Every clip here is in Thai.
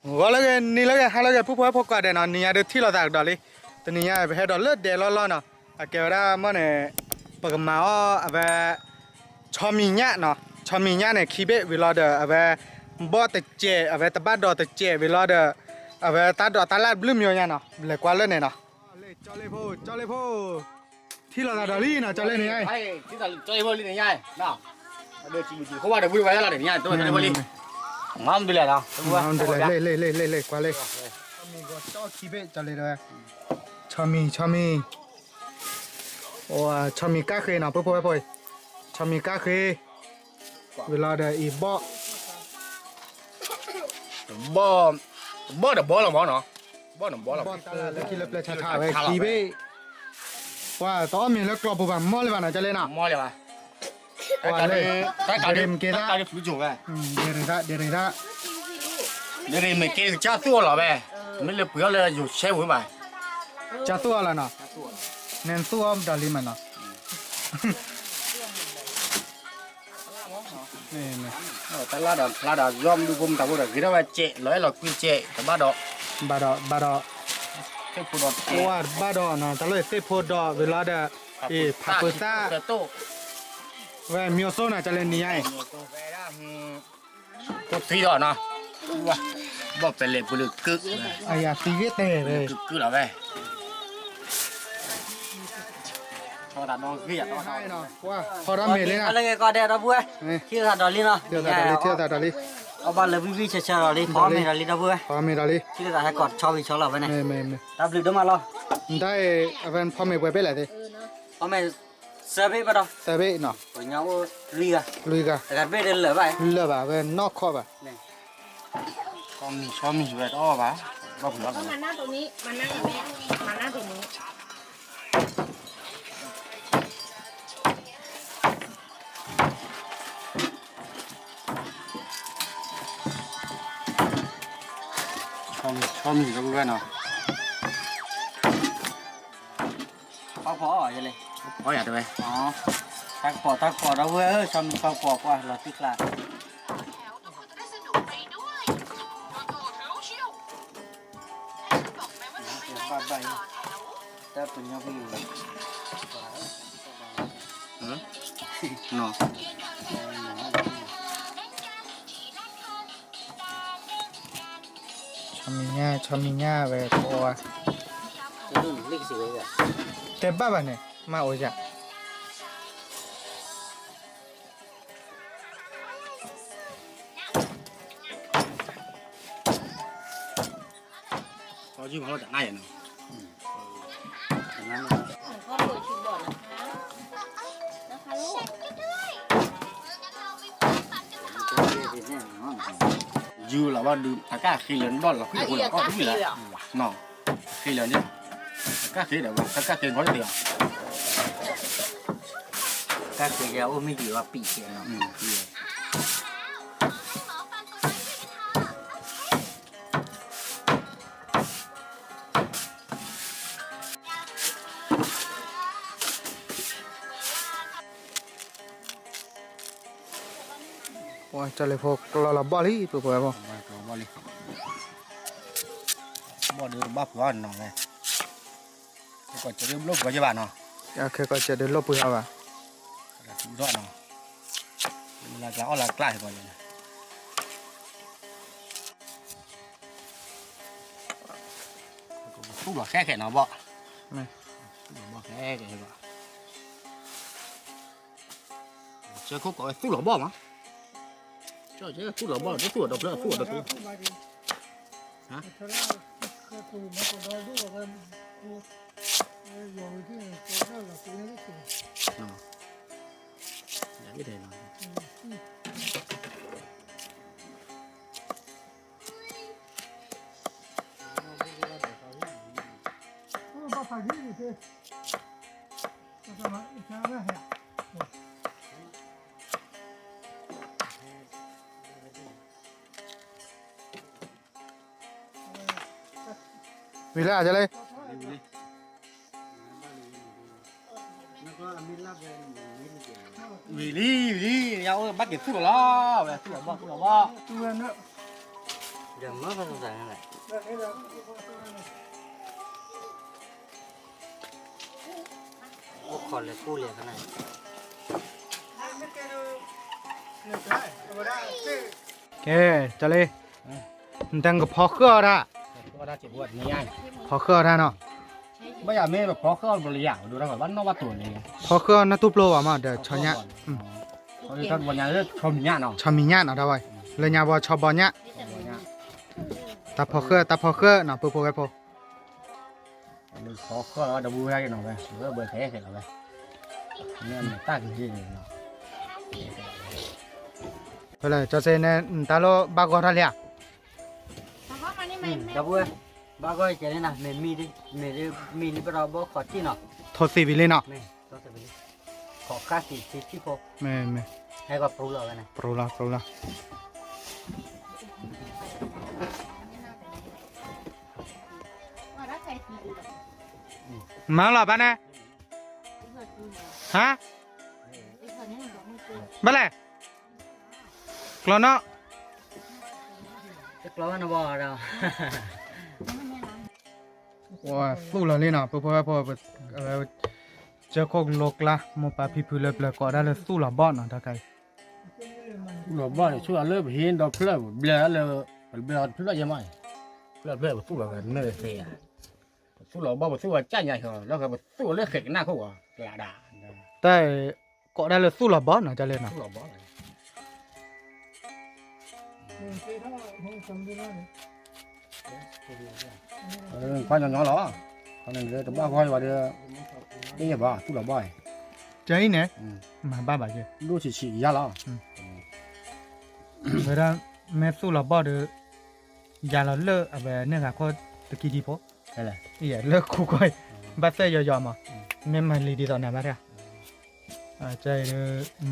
ว่าแล้วกันนี่แล้วกันฮะแล้วกันผู้พกกันเดี๋ยวนี่ยเดี๋ยวที่เราตักดอลลี่ตัวนี้ไปให้ดอลเลือดเดี๋ยวล้อๆเนาะเกี่ยวกับมันเนี่ยปกมาว่าแบบชอมีเนี่ยเนาะชอมีเนี่ยเนี่ยคีเบะเวลาเดอแบบบ่ตะเจแบบตะบ้าดอตะเจเวลาเดอแบบตาดอตาลาดบลูมอยู่เนี่ยเนาะเลยกว่าเลยเนี่ยเนาะจอเลยพูที่เราตักดอลลี่เนาะจอเลยเนี่ยไอ้ที่เราจอยพอลีเนี่ยเนาะเดี๋ยวจีเขาว่าเดี๋ยวพูดไว้แล้วเดี๋ยวเนี่ยตัวจอยพอลีงามดีเลยนะงามดีเลยกว่าเลยมีก็จอคีเบะจอเลยเลยชอมีโอ้ชอมีก้าเคยเนาะพูดชอมีก้าเคยเวลาเดออีบ่เดี๋ยวบ่หรอบ่เนาะบ่หรอ บ่ตาละกิเลเปลชาชาไปคีเบว่าตอนมีแล้วกรอบปุ๊บมอเลยป่ะนะจะเล่นอ่ะมอเลยป่ะว่าเลยการเดินฟูจุ่มไปเดริดาเดี๋ยวไม่เกี่ยวจ้าตัวหรอเว้ยไม่เลยเปลือกเลยอยู่เชฟหัวไปจ้าตัวแล้วเนาะเน้นตัวดอลลี่มันเนาะนี่แต่ลาดยอมดูผมแต่ว่าคือถ้าว่าเจ๊เลยเราคุยเจ๊แต่บ้าดอกเทพดอกว่าบ้าดอกเนาะแต่เลยเทพดอกเวลาเดอผักเปซ่าเว้ยมีโอโซน่ะจะเล่นนี่ไงก็ทีดอกเนาะว่าบอกเป็นเลยบุรุษกึกไอ้ยาตีเกเตเลยกึกหรอเว้ยชอบแต่น้องขี้อ่ะใช่เนาะว่าพอทำเมเลยนะอะไรก็ได้นะบัวที่ตาดอลลี่เนาะเที่ยวตาดอลลี่เอาบ้านเลยวิเชดอลลี่พร้อมเมดอลลี่นะบัวพอเมดอลลี่ที่ตาให้กอดชอบวิชอบเราไปไหนไม่ดับลึกเดิมมาแล้วได้เป็นพอเมไปไปไหนดิพอเมเซเบ้ปะดอกเซเบ้เนาะตัวเงาลุยกะแต่การเบ้เดินเหลือไปเหลือป่ะเป็นนอกข้อป่ะชอบมีอยู่แล้วป่ะก็ผมก็มาหน้าตรงนี้มานั่งกับแม่มาหน้าตรงนี้ชอบมีอยู่แล้วเนาะพอยังเลยพออยากด้วยอ๋อทักปอเราเว้ยชอบมีปอกว่าเราติดละใบแต่เป็นยังพี่เนาะชอมีง่าไปตัวจะดูเล็กสิเลยอ่ะแต่บ้าบ้านเนี่ยมาโอ้ยเขาชื่อเขาจะง่ายเนาะก็เปิดชิมบ่อนนะคะลูกยูเราว่าดูตะก้าขี้เหลืองบ่อนเราขี้เหลืองก็รู้อยู่แล้วเนาะขี้เหลืองเนี่ยตะก้าขี้เดี๋ยวตะก้าขี้เขาจะเดียวก็คือจะอุ้มไม่ดีว่าปีเสียเนาะว่าจะเลยพกเราบอลลี่ตัวเปล่าบอลลี่บอลเดือบ้าพอนเนาะเลยก็จะเริ่มลบก็จะบ้านเนาะแค่ก็จะเดินลบเปล่ารอดเนาะเราจะเอาละกล้าก่อนเลยทุกหลักแค่เนาะบ่บ่แค่บ่เจอคุกก็ทุกหลักบ่มั้งเจ้าเจ้าทุกหลักบ่ทุกหลักดอกทุกหลักฮะไม่ได้หรอกวิลล่าจะเลยvì đi nhau bắt kịp phút rồi đó về phút rồi bao ดี๋ยวมันก็สงสัยนั่นแหละโอ้ขอเลยกู้เลยขนาด แกจะเลยตั้งกับพอเครื่องละ ก็ได้เจ็บปวดนี่ไง พอเครื่องท่านเนาะ ไม่อยากมีแบบพอเครื่องบริยาดูแล้วแบบว่าน้องว่าตัวนี้ พอเครื่องน่าตุบโลอ่ะมาเดี๋ยวชอเนี้ย เขาจะวันนี้เรื่องชมเนี่ยเนาะ ชอมีเนี้ยเนาะได้ไว้เลยยาบอชอบอเนี้ยตาพอเครื่องเนาะปุ๊บไว้พอ พอเครื่องแล้วดับเบิ้ลให้หน่อยไปเบอร์แท้เสร็จแล้วไปเนี่ยมันตั้งที่นี่เนาะ ไปเลยจะเซนตาโลบากอทะเล ดับเบิ้ลบ้าก็จะเนี่ยนะเมมีดิมีนี่เราบอกขอที่เนาะ ทศวิเลยเนาะ ไม่ต้องจะไปขอค่าสิที่พอ ไม่ ให้ก็ปรุงแล้วกันนะ โปรละมาหรอบ้านเนี่ยฮะมาเลยกลอนเนาะ จะกลัวนะบ่เรา ว้าสู้เลยเนาะปุ๊บพอเจอของโลกละมปาพิพุเลยก็ได้เลยสู้ละบ้านเนาะตาไก่ หลบบ้านช่วยเลิกเห็นดอกเพลิดเบลอเลยเบลอเพลิดยังไงเพลิดสู้เรากันเนื้อเสียสู้เราบ้าสู้ว่าจ้าใหญ่เหรอแล้วก็สู้เลือกเข็กหน้าเขาว่ากระดาษ แต่ก็ได้เลยสู้ละบ้านเนาะจะเลยเนาะ สู้เราบ้าquan trọng nhỏ đó con này tụi ba coi vào đi đi nhà bà tụi là boy ใจเนี่ยมาบ้าบ่าเจ đua chỉ ra đó เวลาแม่สู้ละบ้านเด้อยาเราเลิกแบบเนี่ยค่ะเขาตะกี้ดีพอ đây này อย่าเลิกคู่ก้อยบัดเซ่ยอๆมาแม่มันลีดีตอนไหนมาเนี่ยใจ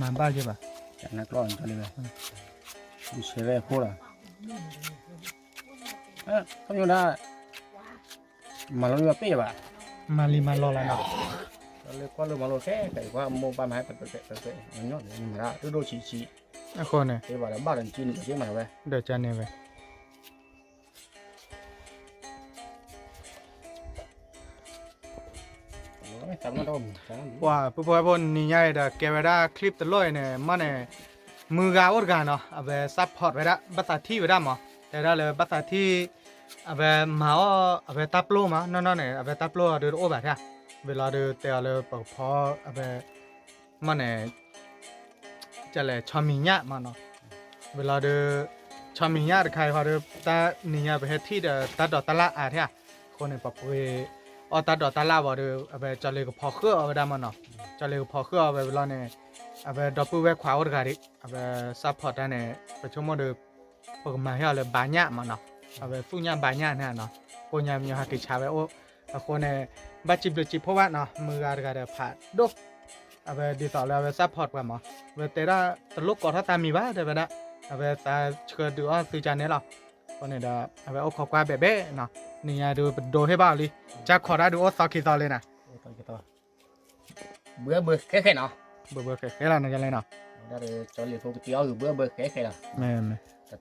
มาบ้าเยอะป่ะ chẳng là con cho đi về đi xe về phố là không như đó mà nó đưa pê bà มาลีมารอแล้วเนาะ nó qua lừa mà lừa xe cái qua mua ba máy phải nó nhót nhưng mà ra tôi đôi chỉ ไอ้คนเนี่ย thế bảo là ba lần chín cái mà về เดี๋ยวจะเนี่ยไป tắm nó đâu ว่าปุ๊บพอนี่ใหญ่เด้อแกเวลาคลิปตลอยเนี่ยมันเนี่ยมือกาอดกันเนาะเอาไปซัพพอร์ตไว้ละภาษาที่ไว้ได้มั้งแต่ได้เลยภาษาที่เอาไปมาเอาไปตับโลมานั่นๆเนี่ยเอาไปตับโลเดือดโอ้แบบเนี้ยเวลาเดือดแต่เลยพอเอาไปมันเนี่ยจะเลยชอมีเนี้ยมันเนาะเวลาเดือชอมีเนี้ยใครพอเดือตาเนี่ยไปเฮ็ดที่เดือตัดดอกตะละอ่ะเนี้ยคนเนี่ยปรับไปตัดดอกตะละบ่เดือเอาไปจะเลยก็พอเครือเอาไปได้มันเนาะจะเลยก็พอเครือเอาไปเวลาเนี่ยเอาไปดอกปูไว้ขวาอดกันดิเอาไปซัพพอร์ตได้เนี่ยไปชั่วโมงเดือปกมาให้เลยบานเนี้ยมันเนาะเอาไปสู้ยามบานเนี้ยเนี่ยเนาะคนยามมีหากิจชาไว้โอ้คนเนี่ยบัดจิบเพราะว่าเนาะมือกาดผ่าดกเอาไปดีต่อแล้วเอาไปซัพพอร์ตกันมั้งเวลาแต่ละตลกก็ถ้าตามมีบ้าเดี๋ยวไปละเอาไปตาเชื่อดูว่าซื้อจานนี้หรอคนเนี่ยเดี๋ยวเอาไปเอาขอกว่าแบบเบ้เนาะนี่ไงดูโดให้บ้าเลยจะขอได้ดูโอ้ซอคิดต่อเลยนะ bữa khé nó เบื่อแค่ละนั่นกันเลยเนาะ ra để cho liền thôi cái tiêu rồi bữa khé là แม่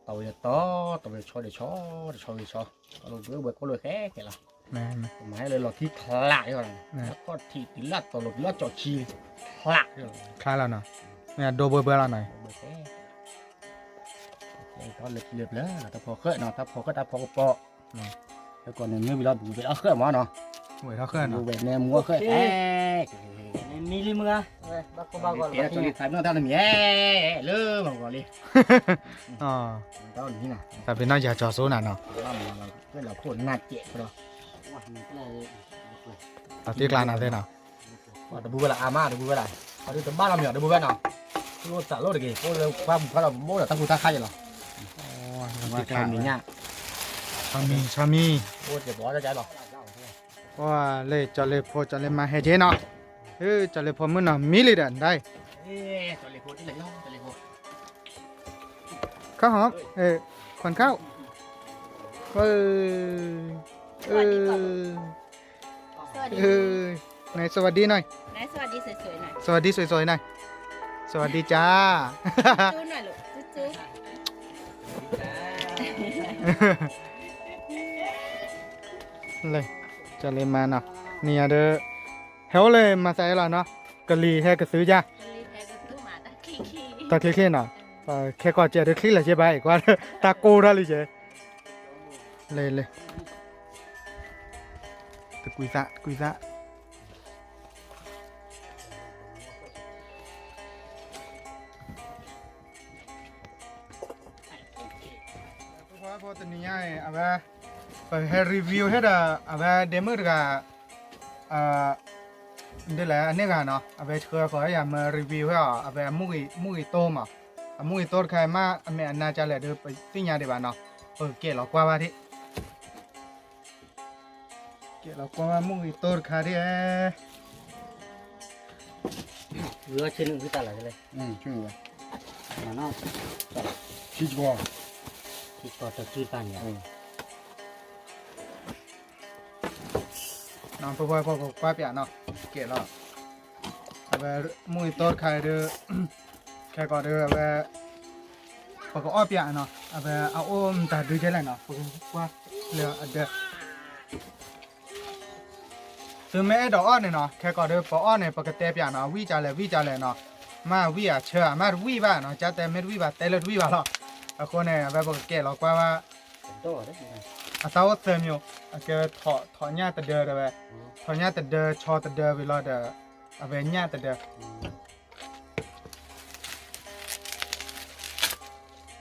tàu thì to tàu để cho bữa có lời khé là แม่ máy lời lọt thịt lại rồi có thịt tí lát tàu lọt cho chi lại rồi คลายแล้วเนาะเนี่ยโดเบื่อแล้วหน่อย bữa khé có liệp nữa là tao phò khơi nó tao phò bọ cái còn nếu bị lọt bị lọt khơi mà nó หวยเท่าเคลื่อน mua เนาะ về nem mua khơi มีลิมือบ้าก็บ้าก็ cái cho đi thái nó tao làm nhé lơ mà gọi đi อ๋อ tao như nào แต่เป็นน้อยอย่าจอโซน่ะเนาะ cái là phồn nạt chệ rồi ตัดที่กลางน่ะเด้เนาะ mà đừng bùi là ama đừng bùi là ở đây tầm 3 năm nữa đừng bùi nào luôn trả lốt được kì cô qua một là bố là tăng ta khai rồi อ๋อ mà khai mình nha ชามี cô chỉ bỏ ra trái rồi ว่าเลยจะเลยพอจะเลยมาเฮเจเนาะจะเลยพอมื้อน่ะมีเลยดันได้ cho lấy cô đi lấy cho lấy cô ข้าวหอมขวัญข้าวไหนสวัสดีหน่อย ไหนสวัสดีสวยๆหน่อย สวัสดีสวยๆหน่อยสวัสดีจ้า จู้หน่อยลูกจู้ เลยจะเลยมาเนาะเนี่ยเด้อเฮาเลยมาใส่ละเนาะกะลีให้กระซื้อจ้ะ รีแทก็ซื้อมาตั้งขี้ ตาเคๆเนาะแค่ก็เจอได้คลิละใช่ไหมกว่าตาโกได้เลยเจ้เลยตะกุยซะพอตอนนี้เอาไปให้รีวิวให้ได้เอาไปเดโมด์ก็นี่แหละอันนี้กันเนาะเอาไปเชื่อขออย่ามารีวิวให้เอาไปมุ้ยโตมามุ้ยโตใครมาอเมริกาจะเลยเดี๋ยวไปสิ่งอย่างเดียวเนาะเกะเรากว่าว่าที่เกะเรากว่ามุ้ยโตใครที่เรือชิ้นนึงคือตลาดเลย ชื่อว่า มาเนาะ ชิจวอ ที่ก็จะชื่อปันเนี่ย น้องพ่อก็กว่าเปียเนาะเกะเราเอาไปมุ้ยโตใครเด้อแค่ก็เด้อเอาไปพอก็อ้อเปียเนาะเอาไปเอาอ้อมตาดูเจริญเนาะพอก็ว่าเรือเด้อถึงแม้ดอกอ้อเนี่ยเนาะแค่ก็เด้อพออ้อเนี่ยปกติเปียเนาะวิจารเลยเนาะมาวิอ่ะเชื่อมาวิบ้าเนาะจะแต่ไม่วิบ้าแต่เลิศวิบ้าหรอกคนเนี่ยเอาไปบอกเกะเรากว่า โตได้ อาสาวเติมอยู่แกถอญ่าตะเดอเด้อถอญ่าตะเดอชอตะเดอเวลาเด้อเอาไปญ่าตะเดอ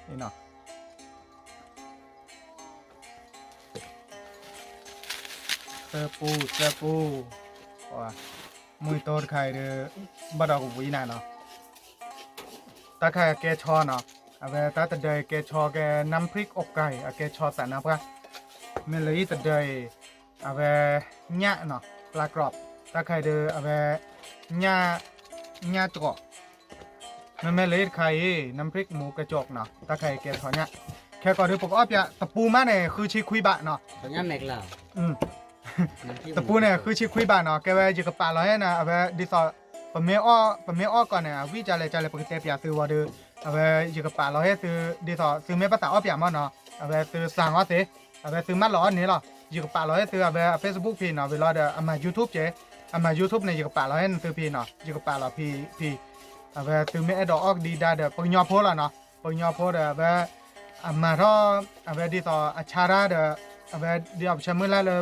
นี่เนาะเสื้อปูว่ามือโตดใครเด้อบ่ดอกวีน่ะเนาะตาใครแกชอเนาะเอาไปตาตะเดอแกชอแกน้ำพริกอกไก่แกชอใส่น้ำปลาเมลีตะเดยเอาไปหญ้าเนาะปลากรอบตาไข่เดอเอาไปหญ้าจอกมันเมลีไข่น้ำพริกหมูกระจกเนาะตาไข่แกถอนเนี่ยแค่ก่อนเดี๋ยวปกอ้อเปียตะปูมาเนี่ยคือชีคุยบะเนาะ ตอนนี้แม็กล่ะ ตะปูเนี่ยคือชีคุยบะเนาะแกไปจิกปะเราให้นะเอาไปดิสอปะเมอ้อก่อนเนี่ยวิจารเลยปกติเปียซื้อว่าเด้อเอาไปจิกปะเราให้ซื้อดิสอซื้อเมภาษาอ้อเปียมาเนาะเอาไปซื้อสั่งว่าสิเอาไปซื้อมัดหลอนนี่หรออยู่กับป่าเราให้ซื้อเอาไปเฟซบุ๊กพี่เนาะเวลาเดี๋ยวเอามายูทูบเจ๊เอามายูทูบเนี่ยอยู่กับป่าเราให้ซื้อพี่เนาะอยู่กับป่าเราพี่เอาไปซื้อไม่ดอกออกดีได้เดี๋ยวปยอโพละเนาะปยอโพเดี๋ยวเอาไปเอามาท่อเอาไปดีต่ออาชาราเดี๋ยวเอาไปเดี๋ยวชั่วโมงละเลย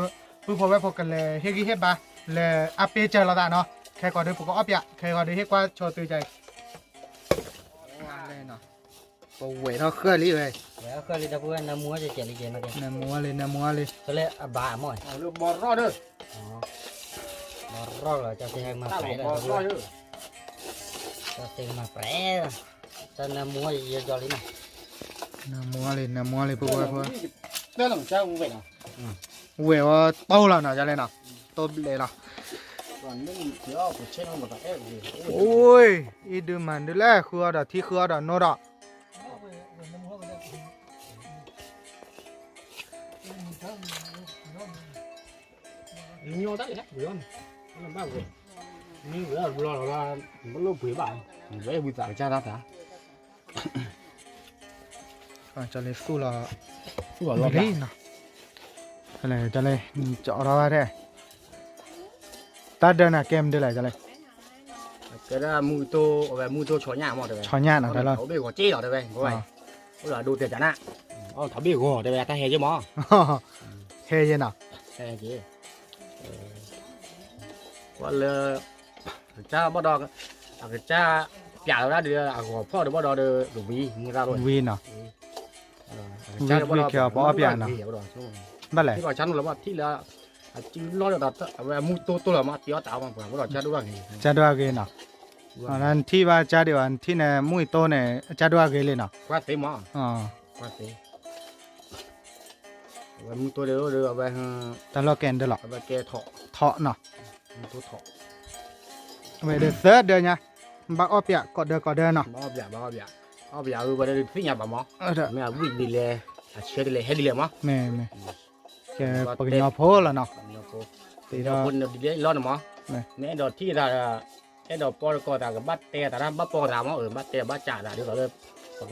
ผู้พบไว้พบกันเลยเฮกิเฮบะเลยอัปเดตเจอเราได้เนาะแค่ก่อนเดี๋ยวผมก็อัปเดตแค่ก่อนเดี๋ยวเฮกว่าโชว์ตัวใจเลยเนาะปวดเนาะเคลื่อนเลย แล้วก็เลยจะพูดน้ำมัวจะเจ๋งเลยมาเด็ก น้ำมัวเลย ก็เลยบ้าหมด เอาเรื่องบอลรอดเด้อ อ๋อมารอเราจะเสียมา ถ้า แปร เราบอลรอดเด้อ จะเสียมาแปรจะน้ำมัวเยอะจอเลยนะ น้ำมัวเลยพวก เรื่องของเจ้าเวทอ่ะ เวว่าโตแล้วเนาะจะเลยเนาะโตเลยเนาะ ก่อนนึงเดี๋ยวผมเช็คมันแบบเอ๊ะ โอ้ยอีดูมันดูแลคือเอาที่คือเอาโนดอ่ะ nhiều đấy đấy bữa nó bao rồi như bữa là nó lâu bữa bạn vậy bữa tạo cha ra thả จะเลยสู้ละ rồi นี่เนาะอะไรจะเลยเจาะเราได้ตัดเดินอ่ะเกมเดือดอะไรจะเลย cái đó mui tô chó nhà mà được ช้อนย่าเนาะได้แล้ว thấu bề của chi rồi đấy vậy vậy bây giờ đồ tiền chán ạ thấu bề của đây ta hề chứ mò เฮเย็นอ่ะ hề chứ còn là cha bắt đầu cái cha chả ra được à củaพ่อ được bắt đầu được đủ vi mua ra rồi วีนเนาะ cha bắt đầu kia bỏ bia nào. นั่นแหละ ที่ว่าฉันรู้ว่าที่ละจีรอดดับว่ามูตัวละมาที่ว่าตาวมาผมว่าจะดูว่าไง จะดูอะไรเนาะอันนั้นที่ว่าจะเดี๋ยวอันที่เนี่ยมุ้ยโตเนี่ยจะดูอะไรเลยเนาะ ว่าเต็มมา อ๋อ ว่าเต็มว่ามูตัวเดียวเดียวว่า แต่เราแกนเดือดหรอ ว่าแกเถาะ เถาะเนาะ มูตัวเถาะ ไปเดือดเสือเดือดเนี่ยบักอ้อเปียกอดเดือเนาะ บ้าเบียบ้าเบียบ้าเบียคือว่าได้ที่ยาบ้ามอ เด้อ ไม่เอาวิ่งดีเลยเชื่อดีเลยเฮ็ดดีเลยมั้ง แม่แกปกยอโพละเนาะตี เรา เรา คนดีเลยรอดมั้งเนี่ยดอกที่เราไอ้ดอกปอก็แต่กับบัดเตะแต่ละบัดปอแต่มาบัดเตะบัดจ่าแต่เดี๋ยวเราเลย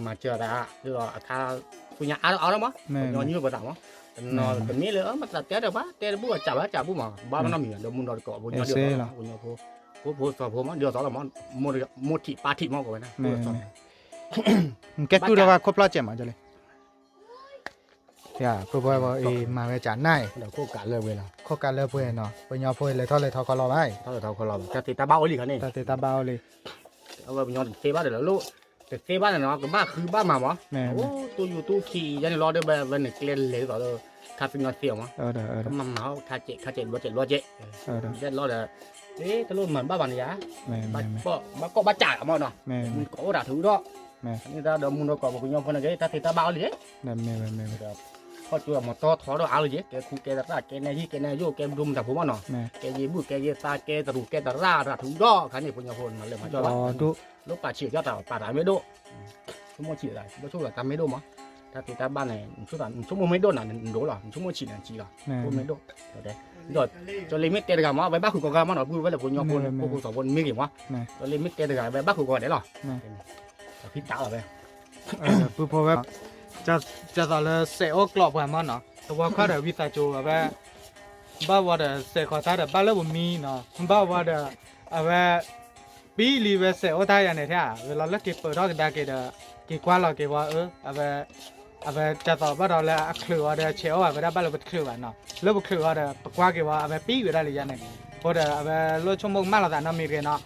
มาเจอแต่เดี๋ยวถ้า punya ada mah แม่ nyo nyu ba ta mah no temi le ma ta te de ba te bu cha bu ma ba na mi do mun do ko bu nyo dio bu nyo po so po ma dio so la ma mo ti pa ti ma ko na แม่แกตู้ดว่าครบละเจ็ดมาจ้ะเลยอย่าผู้ป่วยบ่มาเวจานไหน da ko ka le we la ข้อการเลิกป่วยเนาะป่วยยอป่วยเลยเท่าเลยเท่าก็รอไว้ ta ko la ta ti ta ba o li ka ni แต่ตาเบาเลย เอาไปย้อนเซบ้านเดี๋ยวลูกแต่เซบ้านเนี่ยเนาะก็บ้าคือบ้านมาหมอ แม่ โอ้ตัวอยู่ตู้ขี่ยันรอได้แบบวันหนึ่งเกลียนเลยต่อเลยคาฟิงนอเสียวมั้ง เออเด้อ ก็มันเมาคาเจรัวเจยันรอเด้อเอ๊ะตะลุเหมือนบ้านบ้านเนี่ย แม่ บ้า แม่ ก็บ้าจ่ายมั้งเนาะ แม่ มันก็ด่าถือเนาะนี่ถ้าเดี๋ยวมึงเราก็บอกยอมคนนั้นถ้าติดตาบ้าเลย แม่แม่แม่ ก็ตัวหมดต่อถอดเอาเลยแกคูแกตะราแกนายที่แกนายโยแกดุมแต่ผมว่าเนาะ แม่ แกยีบุแกยีตาแกตะรุแกตะราถือดอกคันนี้พญาพลมาเลยมา จ จ่ อ อ ดุ ลูกป่าเฉียดยอดแต่ป่าไหนไม่โดชั่วโมงฉีดอะไรชั่วโมงทำไม่โดมั้งถ้าติดตาบ้านไหนชั่วโมงไม่โดน่ะโดหรอชั่วโมงฉีดน่ะจีหรอ แม่ ชั่วโมงไม่โดเดี๋ยวเดี๋ยวจนลิมิตเตอร์กันมั้งไปบ้านคุณก็มันหน่อยพูดไว้เลยคุณยอมคนพวกคุณสองคนมีกี่วะจนลิมิตเตอร์กันไปบ้านคุณก็ได้หรอพี่ตาเหรอไป ผู้ป่วยจะต่อเลยเสียอกกรอบแบบมันเนาะตัวเขาเดี๋ยววิสัยจูแบบบ้าว่าเดี๋ยวเสียขอตาเดี๋ยวบ้าเลิกบ่มีเนาะบ้าว่าเดี๋ยวแบบปีรีเวเสียอกตายอย่างเนี้ยเวลาเลิกเก็บเปิดดอกได้เก็บเก็บกว่าเราเก็บว่าแบบจะต่อบ้าเราแล้วคลือว่าเดี๋ยวเชี่ยวแบบได้บ้าเราเป็นคลือว่าเนาะเลิกคลือว่าเดี๋ยวกว่าเก็บว่าแบบปีอยู่ได้เลยอย่างเนี้ยพอเดี๋ยวแบบรถชั่วโมงมากเราแต่น้ำมีเกเนาะ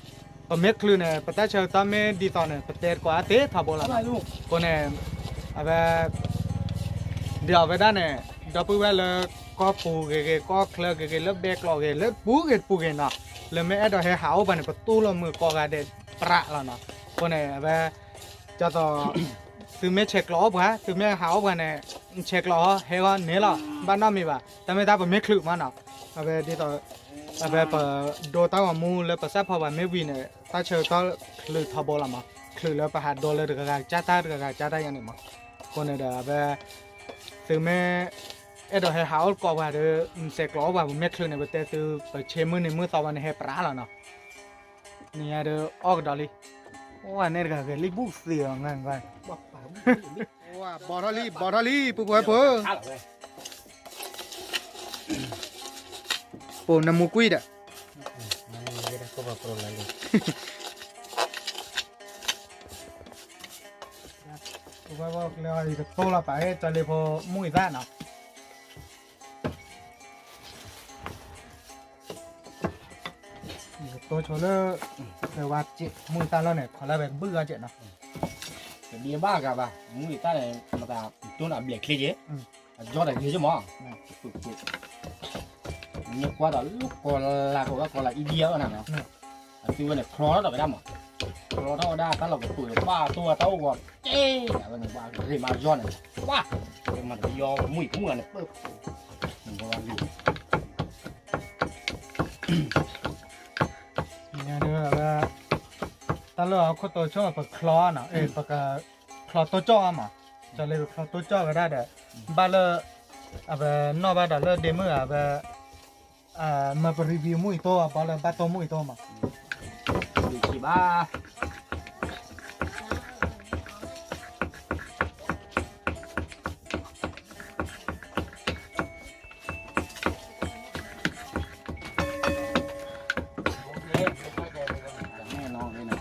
พอเม็ดคลือเนี่ยปัจจัยเชิงตอนเม็ดดีตอนเนี่ยปัจจัยกว่าเตะทับโบราณคนเนี่ยแบบเดี๋ยวไปด้านเนี่ยเดี๋ยวไปว่าเลยก็ปูเกก็เคลือเกเลิกเบกลอเกเลิกปูเกเนาะเลยไม่ได้ให้หาวไปเนี่ยประตูเรามือก็กระเด็นประแล้วเนาะคนเนี่ยแบบจะต่อซื้อไม่เช็คล้อป่ะซื้อไม่หาวไปเนี่ยเช็คล้อให้ก็เนี่ยละบ้านน้ามีป่ะแต่ไม่ได้ไปไม่คลือมันเนาะแบบดีต่อแบบโดนตั้งมูแล้วภาษาพอว่าไม่วินเนี่ยถ้าเชื่อก็คลือทับโบราณมั้งคลือแล้วไปหาโดนเลยก็จ้าตาก็จ้าได้ยังไงมั้งคนเนี่ยแบบซื้อไม่เดี๋ยวให้หาวก็ว่าเดี๋ยวเช็คล้อว่าไม่คลือเนี่ยแต่ซื้อไปเชื่อมือในมือต่อวันให้ปลาแล้วเนาะนี่เดี๋ยวออกดอลลี่ว่าเนี่ยก็ลิบุกเสียงงั้นไปว่าบอทอลี่ปุ๊บปุ๊บปูน้ำมูกุยเด้อ ไม่ได้ก็แบบโปรเลย ปุ๊บเลยก็โตละไปจะเลยพอมุ้ยซ่าเนาะตัวโชว์เลยแต่ว่าเจ็บมุ้ยซ่าแล้วเนี่ยขอแล้วแบบเบื่อเจ็บเนาะ ดีบ้ากับบ้ามึงอีตาเนี่ยมาตาตัวน่ะเบียดเคลียร์ยอดอะไรเยอะมั้งเนี่ยกว่าแต่ลูกก็ละอีเดียน่ะเนาะคือวันเนี่ยคลอแล้วไปได้หมดคลอเท่าได้ถ้าเราไปตุ๋ยป้าตัวเต้าก่อนเจ๊วันนี้ว่าเฮ้ยมาย้อนเลยว้ามันไปยอมุ่ยพุ่งเนี่ยปึ๊บมันก็ว่าอยู่ เนี่ยเด้อแบบตลอดคนตัวช่วงแบบคลอเนาะปากคลอตัวจ่อมาจะเลยคลอตัวจ่อก็ได้เด้อบ้านเลยแบบนอกบ้านเด้อเลยเดโมแบบมารีวิวมุ้ยตัวบ้านเลยบ้านตัวมุ้ยตัวมา ดีจีบ้าแน่นอนเลยนะ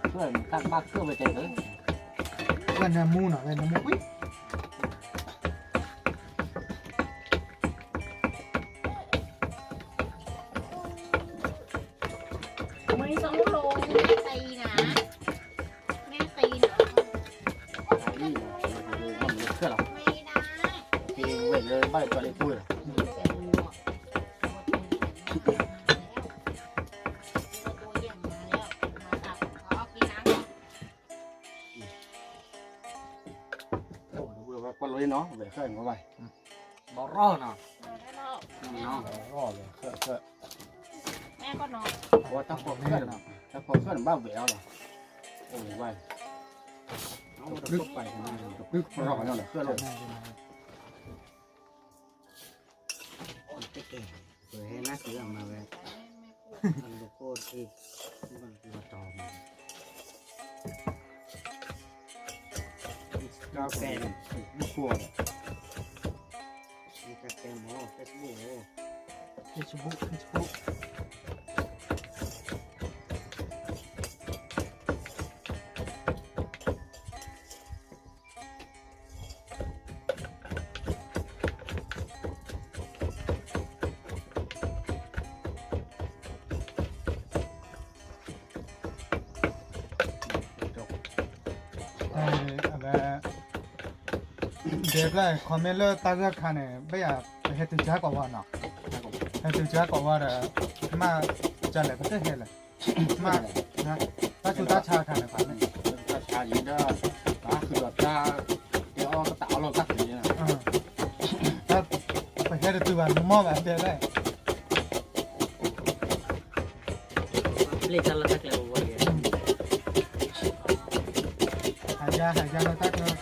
เพื่อนตั้งบ้านเพื่อไปเจอเลย เว้นน้ำมูเนาะเว้นน้ำมูอุ้ย ไม่ต้องลงแม่ตีนะแม่ตีนะ นี่มันเพื่อหรอ ไม่ได้ ปีเว้นเลยบ้านตัวเล็กพูด ก็เลยเนาะเว้ยเคยเข้าไปบ่รอเนาะเนาะรอเลยเคย แม่ก็นอน ว่าถ้าพอเคยเนาะถ้าพอเคยบ้าเบี้ยวเนาะโอ้ยไว้เอาลึกไปนะลึกรอเนาะเคยเลยเฮ้ยน่าเสียมาเลยมันโคตรที่มันคือตอม กาแฟลูกครัว มีกาแฟหม้อเฟซบุ๊ก เฟซบุ๊กเดี๋ยวเลยคอมเมนต์เลยตั้งแต่คันเนี่ยไม่อยากไปเห็นถึงจ้ากว่าเนาะเห็นถึงจ้ากว่ามาจะอะไรก็จะเห็นเลยมานะถ้าชุดตาชาคันเนี่ยผ่านเนี่ย ถ้าชาอย่างนี้ก็คือแบบจะเดี๋ยวก็tạoเราตักอย่างนี้นะ ถ้าไปเห็นตัวมันมองแบบเดียวเลย เรียกกันแล้วสักแล้วว่าเดี๋ยว หายาเราตักเนาะ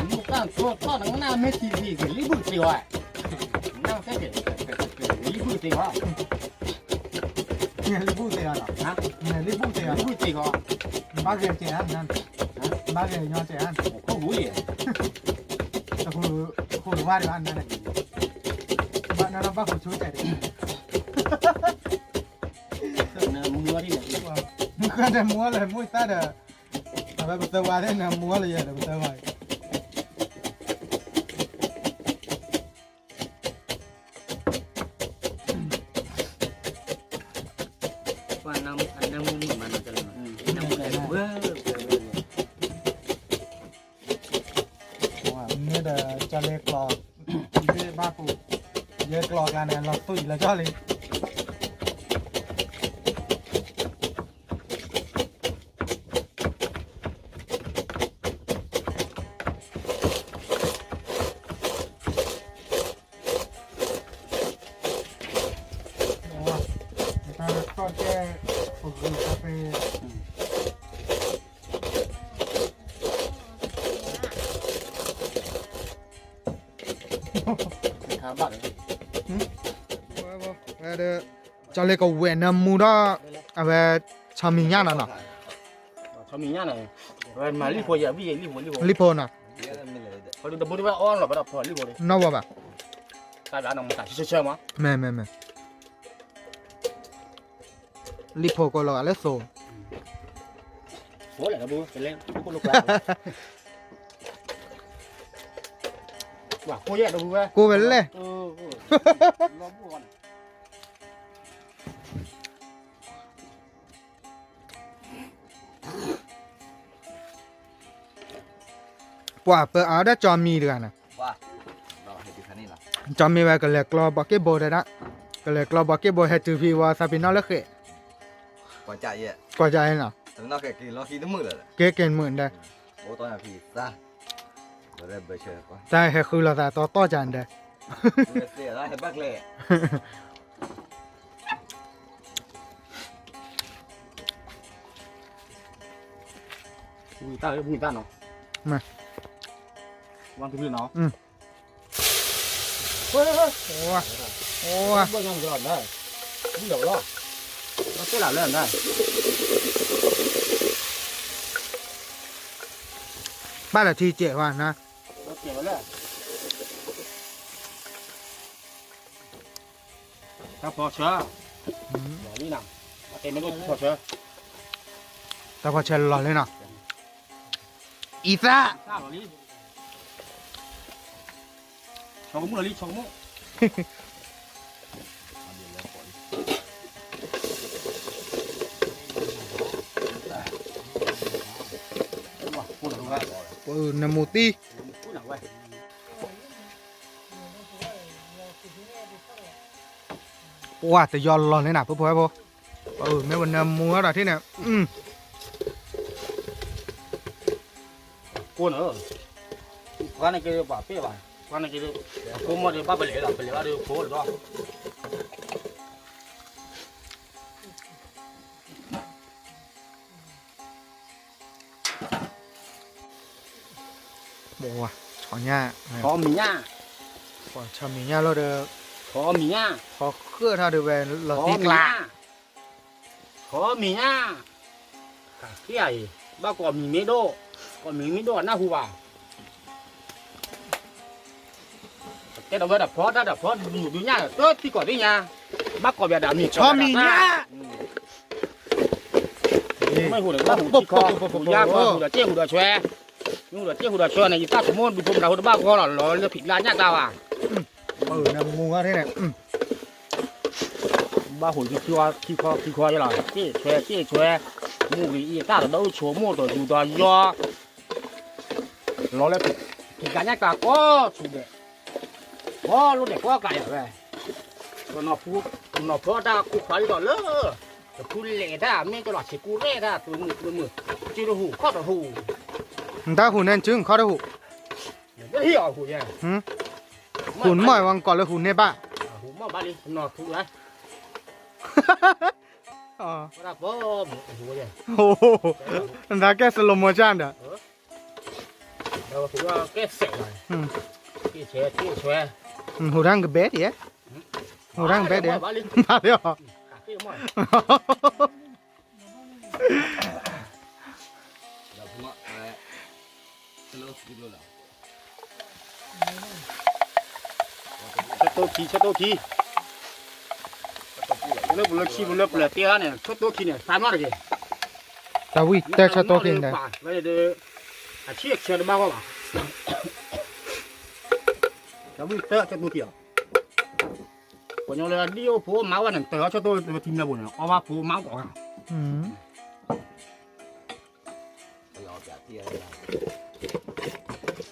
ลูกตั้งตัวทอดหนังหน้าไม่ทีวีกับลิบุสิวะนั่งแค่เด็กลิบุสิวะ เนี่ยรีบูเสียเนาะ ฮะ เนี่ยรีบูเสีย ลิบุสิวะ บ้าเกย์เจ้านั่นบ้าเกย์ย้อนเจ้า เขารู้เลย แต่คุณว่าดีบ้านนั่นแหละบ้านนั้นบ้านคุณช่วยใจดิ เนี่ยมือที่เนี่ย มึงก็จะมัวเลยมัวซะเด้อแต่แบบตัวว่าได้นะมัวเลยเด้อตัวว่า ว่าน้ำอันน้ำมันมันจะเลยน้ำมันเบ้อ ว่าเนี่ยเด้อจะเล็กกรอกที่บ้านกูเยอะกรอกกันเนี่ยเราตุ้ยแล้วจ้าเลยก็แค่ฝึกกาแฟ ขาบักเลย เด้อจะเล็กก็เว้นน้ำมูดอ่ะเอาไปชามิญญาณน่ะ เขามีเนี่ยนะวันมาลิโพยาวิ่งลิโพ ลิโพน่ะ เขาดูแต่บุตรว่าอ้อนหรอปะพอลิโพเลย นอกว่า ตายแล้วน้องตายเชื่อมั้ย แม่ลิโพก็รอแล้วโซ โหเลยครับบูเป็นเล่นลูกลูกแล้วว่าโคเยอะดูเว้ย กูเป็นเลย รอบูก่อน กว่าเปิดเอาได้จอมีด้วยนะ ว่าเราเห็นที่คันนี้ล่ะ จอมีไว้ก็เลยกรอบักเก็ตบอลได้นะก็เลยกรอบักเก็ตบอลให้จือพีว่าซาบินอลเลย กว่าใจเย่ กว่าใจน่ะ แต่นอกแกกินเราคิดน้ำมือเลย เก๋เก่งเหมือนได้ โอ้ตอนนี้พี่ซะเราได้เบอร์เชอร์ก่อน แต่ให้คือเราแต่ต่อจานได้ เสียแล้วเห็นบักเล่ มีตามีตาเนาะวางที่พื้นเนาะ โอ้ย บ่ยังรอดได้นี่เดี๋ยวรอเราเสียหลับเล่นได้ บ้านละทีเจ๋ว่านะ เราเก็บไว้แล้วถ้าพอเชื่ออย่างนี้นะเต็มไม่ได้พอเชื่อ แต่พอเชลรอเลยเนาะอีซ่า ทราบหรอนี่ชงมุ้งเลยชงมุ้งพูดหน่อยว่า น้ำมูตี พูดหน่อยว่า ว่าแต่ยอนรอเลยนะพวกพ่อไม่วันน้ำมูอะไรที่เนี่ยพูดเนอะวันนี้ก็บ้าเปี้ยบ้าวันนี้ก็กูมาเดี๋ยวบ้าไปเลยหรอไปเลยว่าเดี๋ยวพูดหรอ บอกว่าชอญ่า ขอมีหน้า ก่อนชามีญ่าเราเด้อ ขอมีหน้า ขอเครื่องท่าเดือแวนเรา ขอ ตี มี ก ห ลา น้าขอมีหน้า ที่ไอ้บ้าก่อนมีเมโดก่อนมีเมโดหน้าหัวแต่เราดับพอดับพอดูเนี่ยตัวที่ก่อนที่เนี่ยบ้าก่อนแบบดำนี่ชอบมีเนี่ยไม่หูเลยว่าหูที่คอหูยากหูเดาเจี๊ยหูเดาแชร์หูเดาเจี๊ยหูเดาแชร์ในยี่ต้าสมมติบุพเราบ้าก่อนหรอเรือผิดร้านยากดาวอ่ะนะมัวthế này ba hồi khi khoa cho là chia choe mua cái ta là đâu chỗ mua rồi dù đó do nó lại thì cả nhà cả có chủ đề có lúc này có cả rồi còn nó phô ra cụ phải đó lỡ cụ lệ ra mấy cái loại chỉ cụ lệ ra từ mực chỉ đồ hủ khó đồ hủ ta hủ nên chứng khó đâu hủ rất hiểu hủ nha hủ mỏi bằng còn là hủ nè ba hủ mỏi ba đi nó hủ đấy ra bom hủ vậy ta cái slow motion đó đâu hủ cái sẹo này chia choe hủ đang cái bé gì á hủ đang bé đấy ba đi à cho tôi chi lớp là tia này cho tôi chi này phá nó rồi tao vui tao cho tôi kia này vậy để chiếc xe nó bao không à tao vui tao cho tôi kia còn nhau là đi phố máu này tao cho tôi tìm là buồn ở ba phố máu có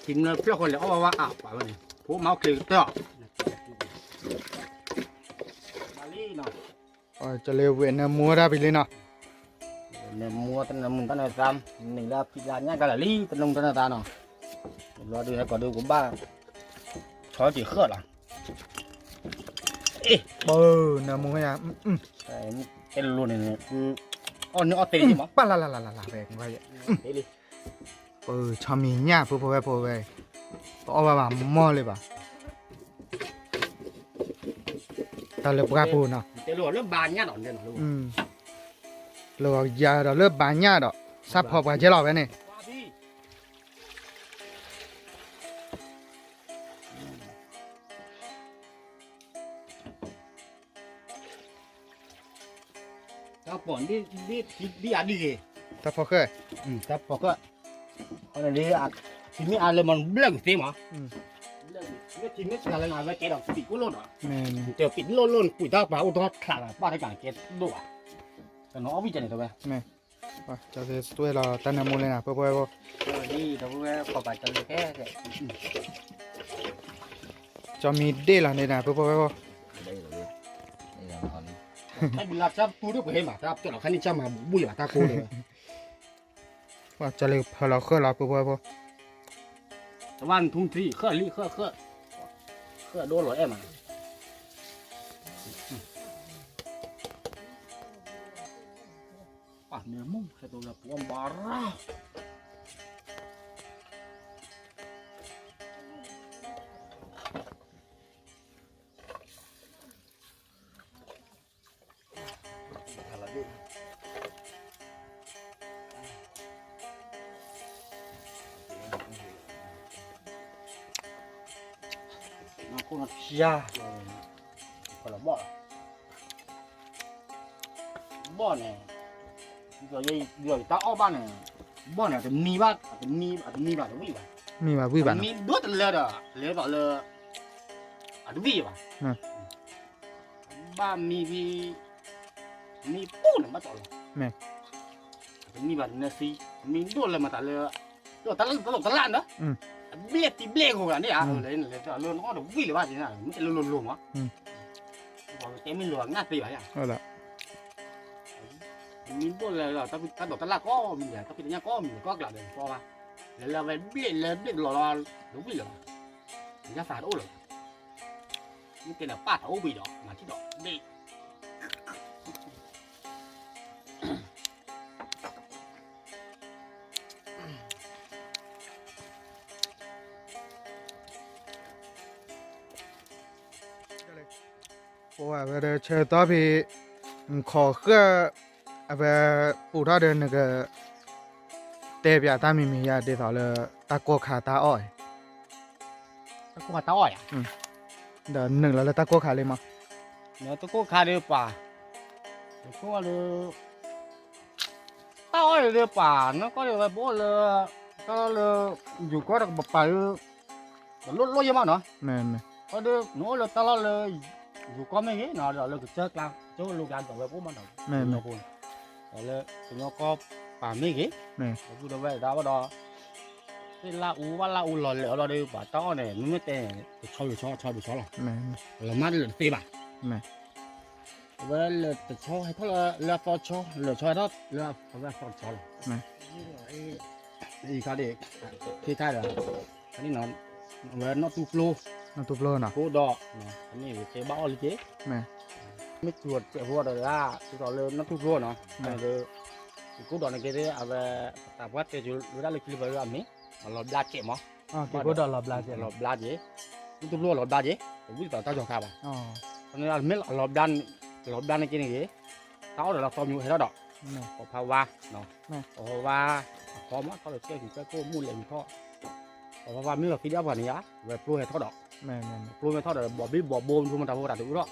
tìm là phía còn là ở ba bảo này phố máu kia tao cho leo về nè mua ra bị lên nào nè mua tên là mình tên là ram mình là pizza nhá cái là ly tên nông tên là ta nào lo đi hay còn đâu cũng ba chó chỉ khớt à bơ nè mua hay à cái luôn này on nữa tiền gì mà ba la về cũng vậy bơ cho mình nha phô về to bà mua lên bà ta lớp gà bù nào cái lúa lớp bàn nhá đòn đây nó luôn lúa già đó lớp bàn nhá đó sắp học vào chế lò cái này tao bỏ đi ăn đi gì ta phô khơi tao bỏ cái con này đi ăn thì mới ăn lên mà bling gì mà cái chim nó là làm cái đòn bị cú luôn rồiเดี๋ยวปิดล้นปุ๋ยตาปลาอุดรขาดป้าได้การเก็บด้วยแต่น้องวิจัยเนี่ยตัวไป cho thế tôi là ta nằm mua lên nào phô đi đâu có phải cho cái cho mình đi là này nào phô đây là cònให้บุญรับทรัพย์ตูด้วยกูเห็นมาครับเจ้าหน้าที่จะมาบุยมาตาโกเลย cho leo phô là khơi là phô ตะวันทุ่งที่เคลื่อนเคลื่อนโดนหรอเอ็มอ่ะป่ะเนื้อมุ่งใส่ตัวละปวมบาร่าcon cha còn là bò này rồi tao ở ban này bò này thì mi bát mi bát đúng không mi mà vui bản mi đốt lơ đó lơ bảo lơ à đúng gì mà ba mi bún mà tao mẹ mi bát nasi mi đốt là mà tao lơ rồi tao lan đó biết thì biết của anh đấy à lên luôn nó được vui là ba gì nào nó sẽ luôn á còn cái mình luồng ngắt gì vậy à là mình tôi là tao đổ tao là có mình là tao biết nhá có mình có là để có mà là về biết lò đúng vui rồi giá phạt ố rồi những cái là ba thấu bị đó mà chứ đó đi về chơi tao bị khó khăn về phụ ra đến cái เตะเปียตามีมียาเดี๋ยวเลยตาโกขาตาอ้อย ตะกูตาอ้อยอ่ะ เดี๋ยวหนึ่งแล้วตาโกขาเลยมั้ง เนาะตะกูขาเดือป่าตะกูเดือตาอ้อยเดือป่าเนาะก็เดือบ่เลยก็เลยอยู่ก็ต้องไปลดยังมั้งเนาะ แม่น ก็เดือหนูเลยตลอดเลยอยู่ก็ไม่เงี้ยเนาะเราเลยก็เจอกลางเจ้าลูกหลานต่อไปพวกมันเนาะ แม่น เนาะคุณแล้วตัวก็ป่าไม่เงี้ย แม่น กูเดาไว้ดาวดอที่ลาอูว่าลาอูหล่อเหลวเราเดือป่าต้อเนี่ยมันไม่เตะชอบอยู่ชอบหรอ แม่น เรามาเดือดตีป่ะ แม่ เวลาจะชอบให้เขาเราฟอชอบเราชอบเขาเราฟอชอบอีกการเด็กที่ท้ายเลยอันนี้นอนเวลานอตูโปร น้ำตุบโลน่ะ โคดอกอันนี้เจ๊บ้าเลยเจ๊ แม่ ไม่ตรวจเจ้าหัวเดือดที่ต่อเลยนอตูโปรเนาะเดือโคดอกนี่ก็ได้เอาไปแต่ว่าเจ้าดูได้เลยคลิปอะไรแบบนี้เราบลาเจ็บมั้ง อ๋อเก็บดอกหลับลาเจ็บ เราบลาเจ๊นอตูโปรเราบลาเจ๊ผมวิ่งต่อตาจงคาบ่ะ อ๋อ ตอนนี้เราไม่เราดันในกินอย่างนี้เต้าเดี๋ยวเราซ้อมอยู่ให้เราดอก แม่ พอภาวะเนาะพอภาวะพอมาเขาเลยเชื่อถึงเจ้าโก้มุ่นเลยมีท่อพอภาวะมีเราคิดเยอะกว่านี้อ่ะแบบปลุกให้ท่อดอก แม่แม่ ปลุกให้ท่อดอกบ่บี้บ่โบมทุกมันตาโบตัดถูกหรอก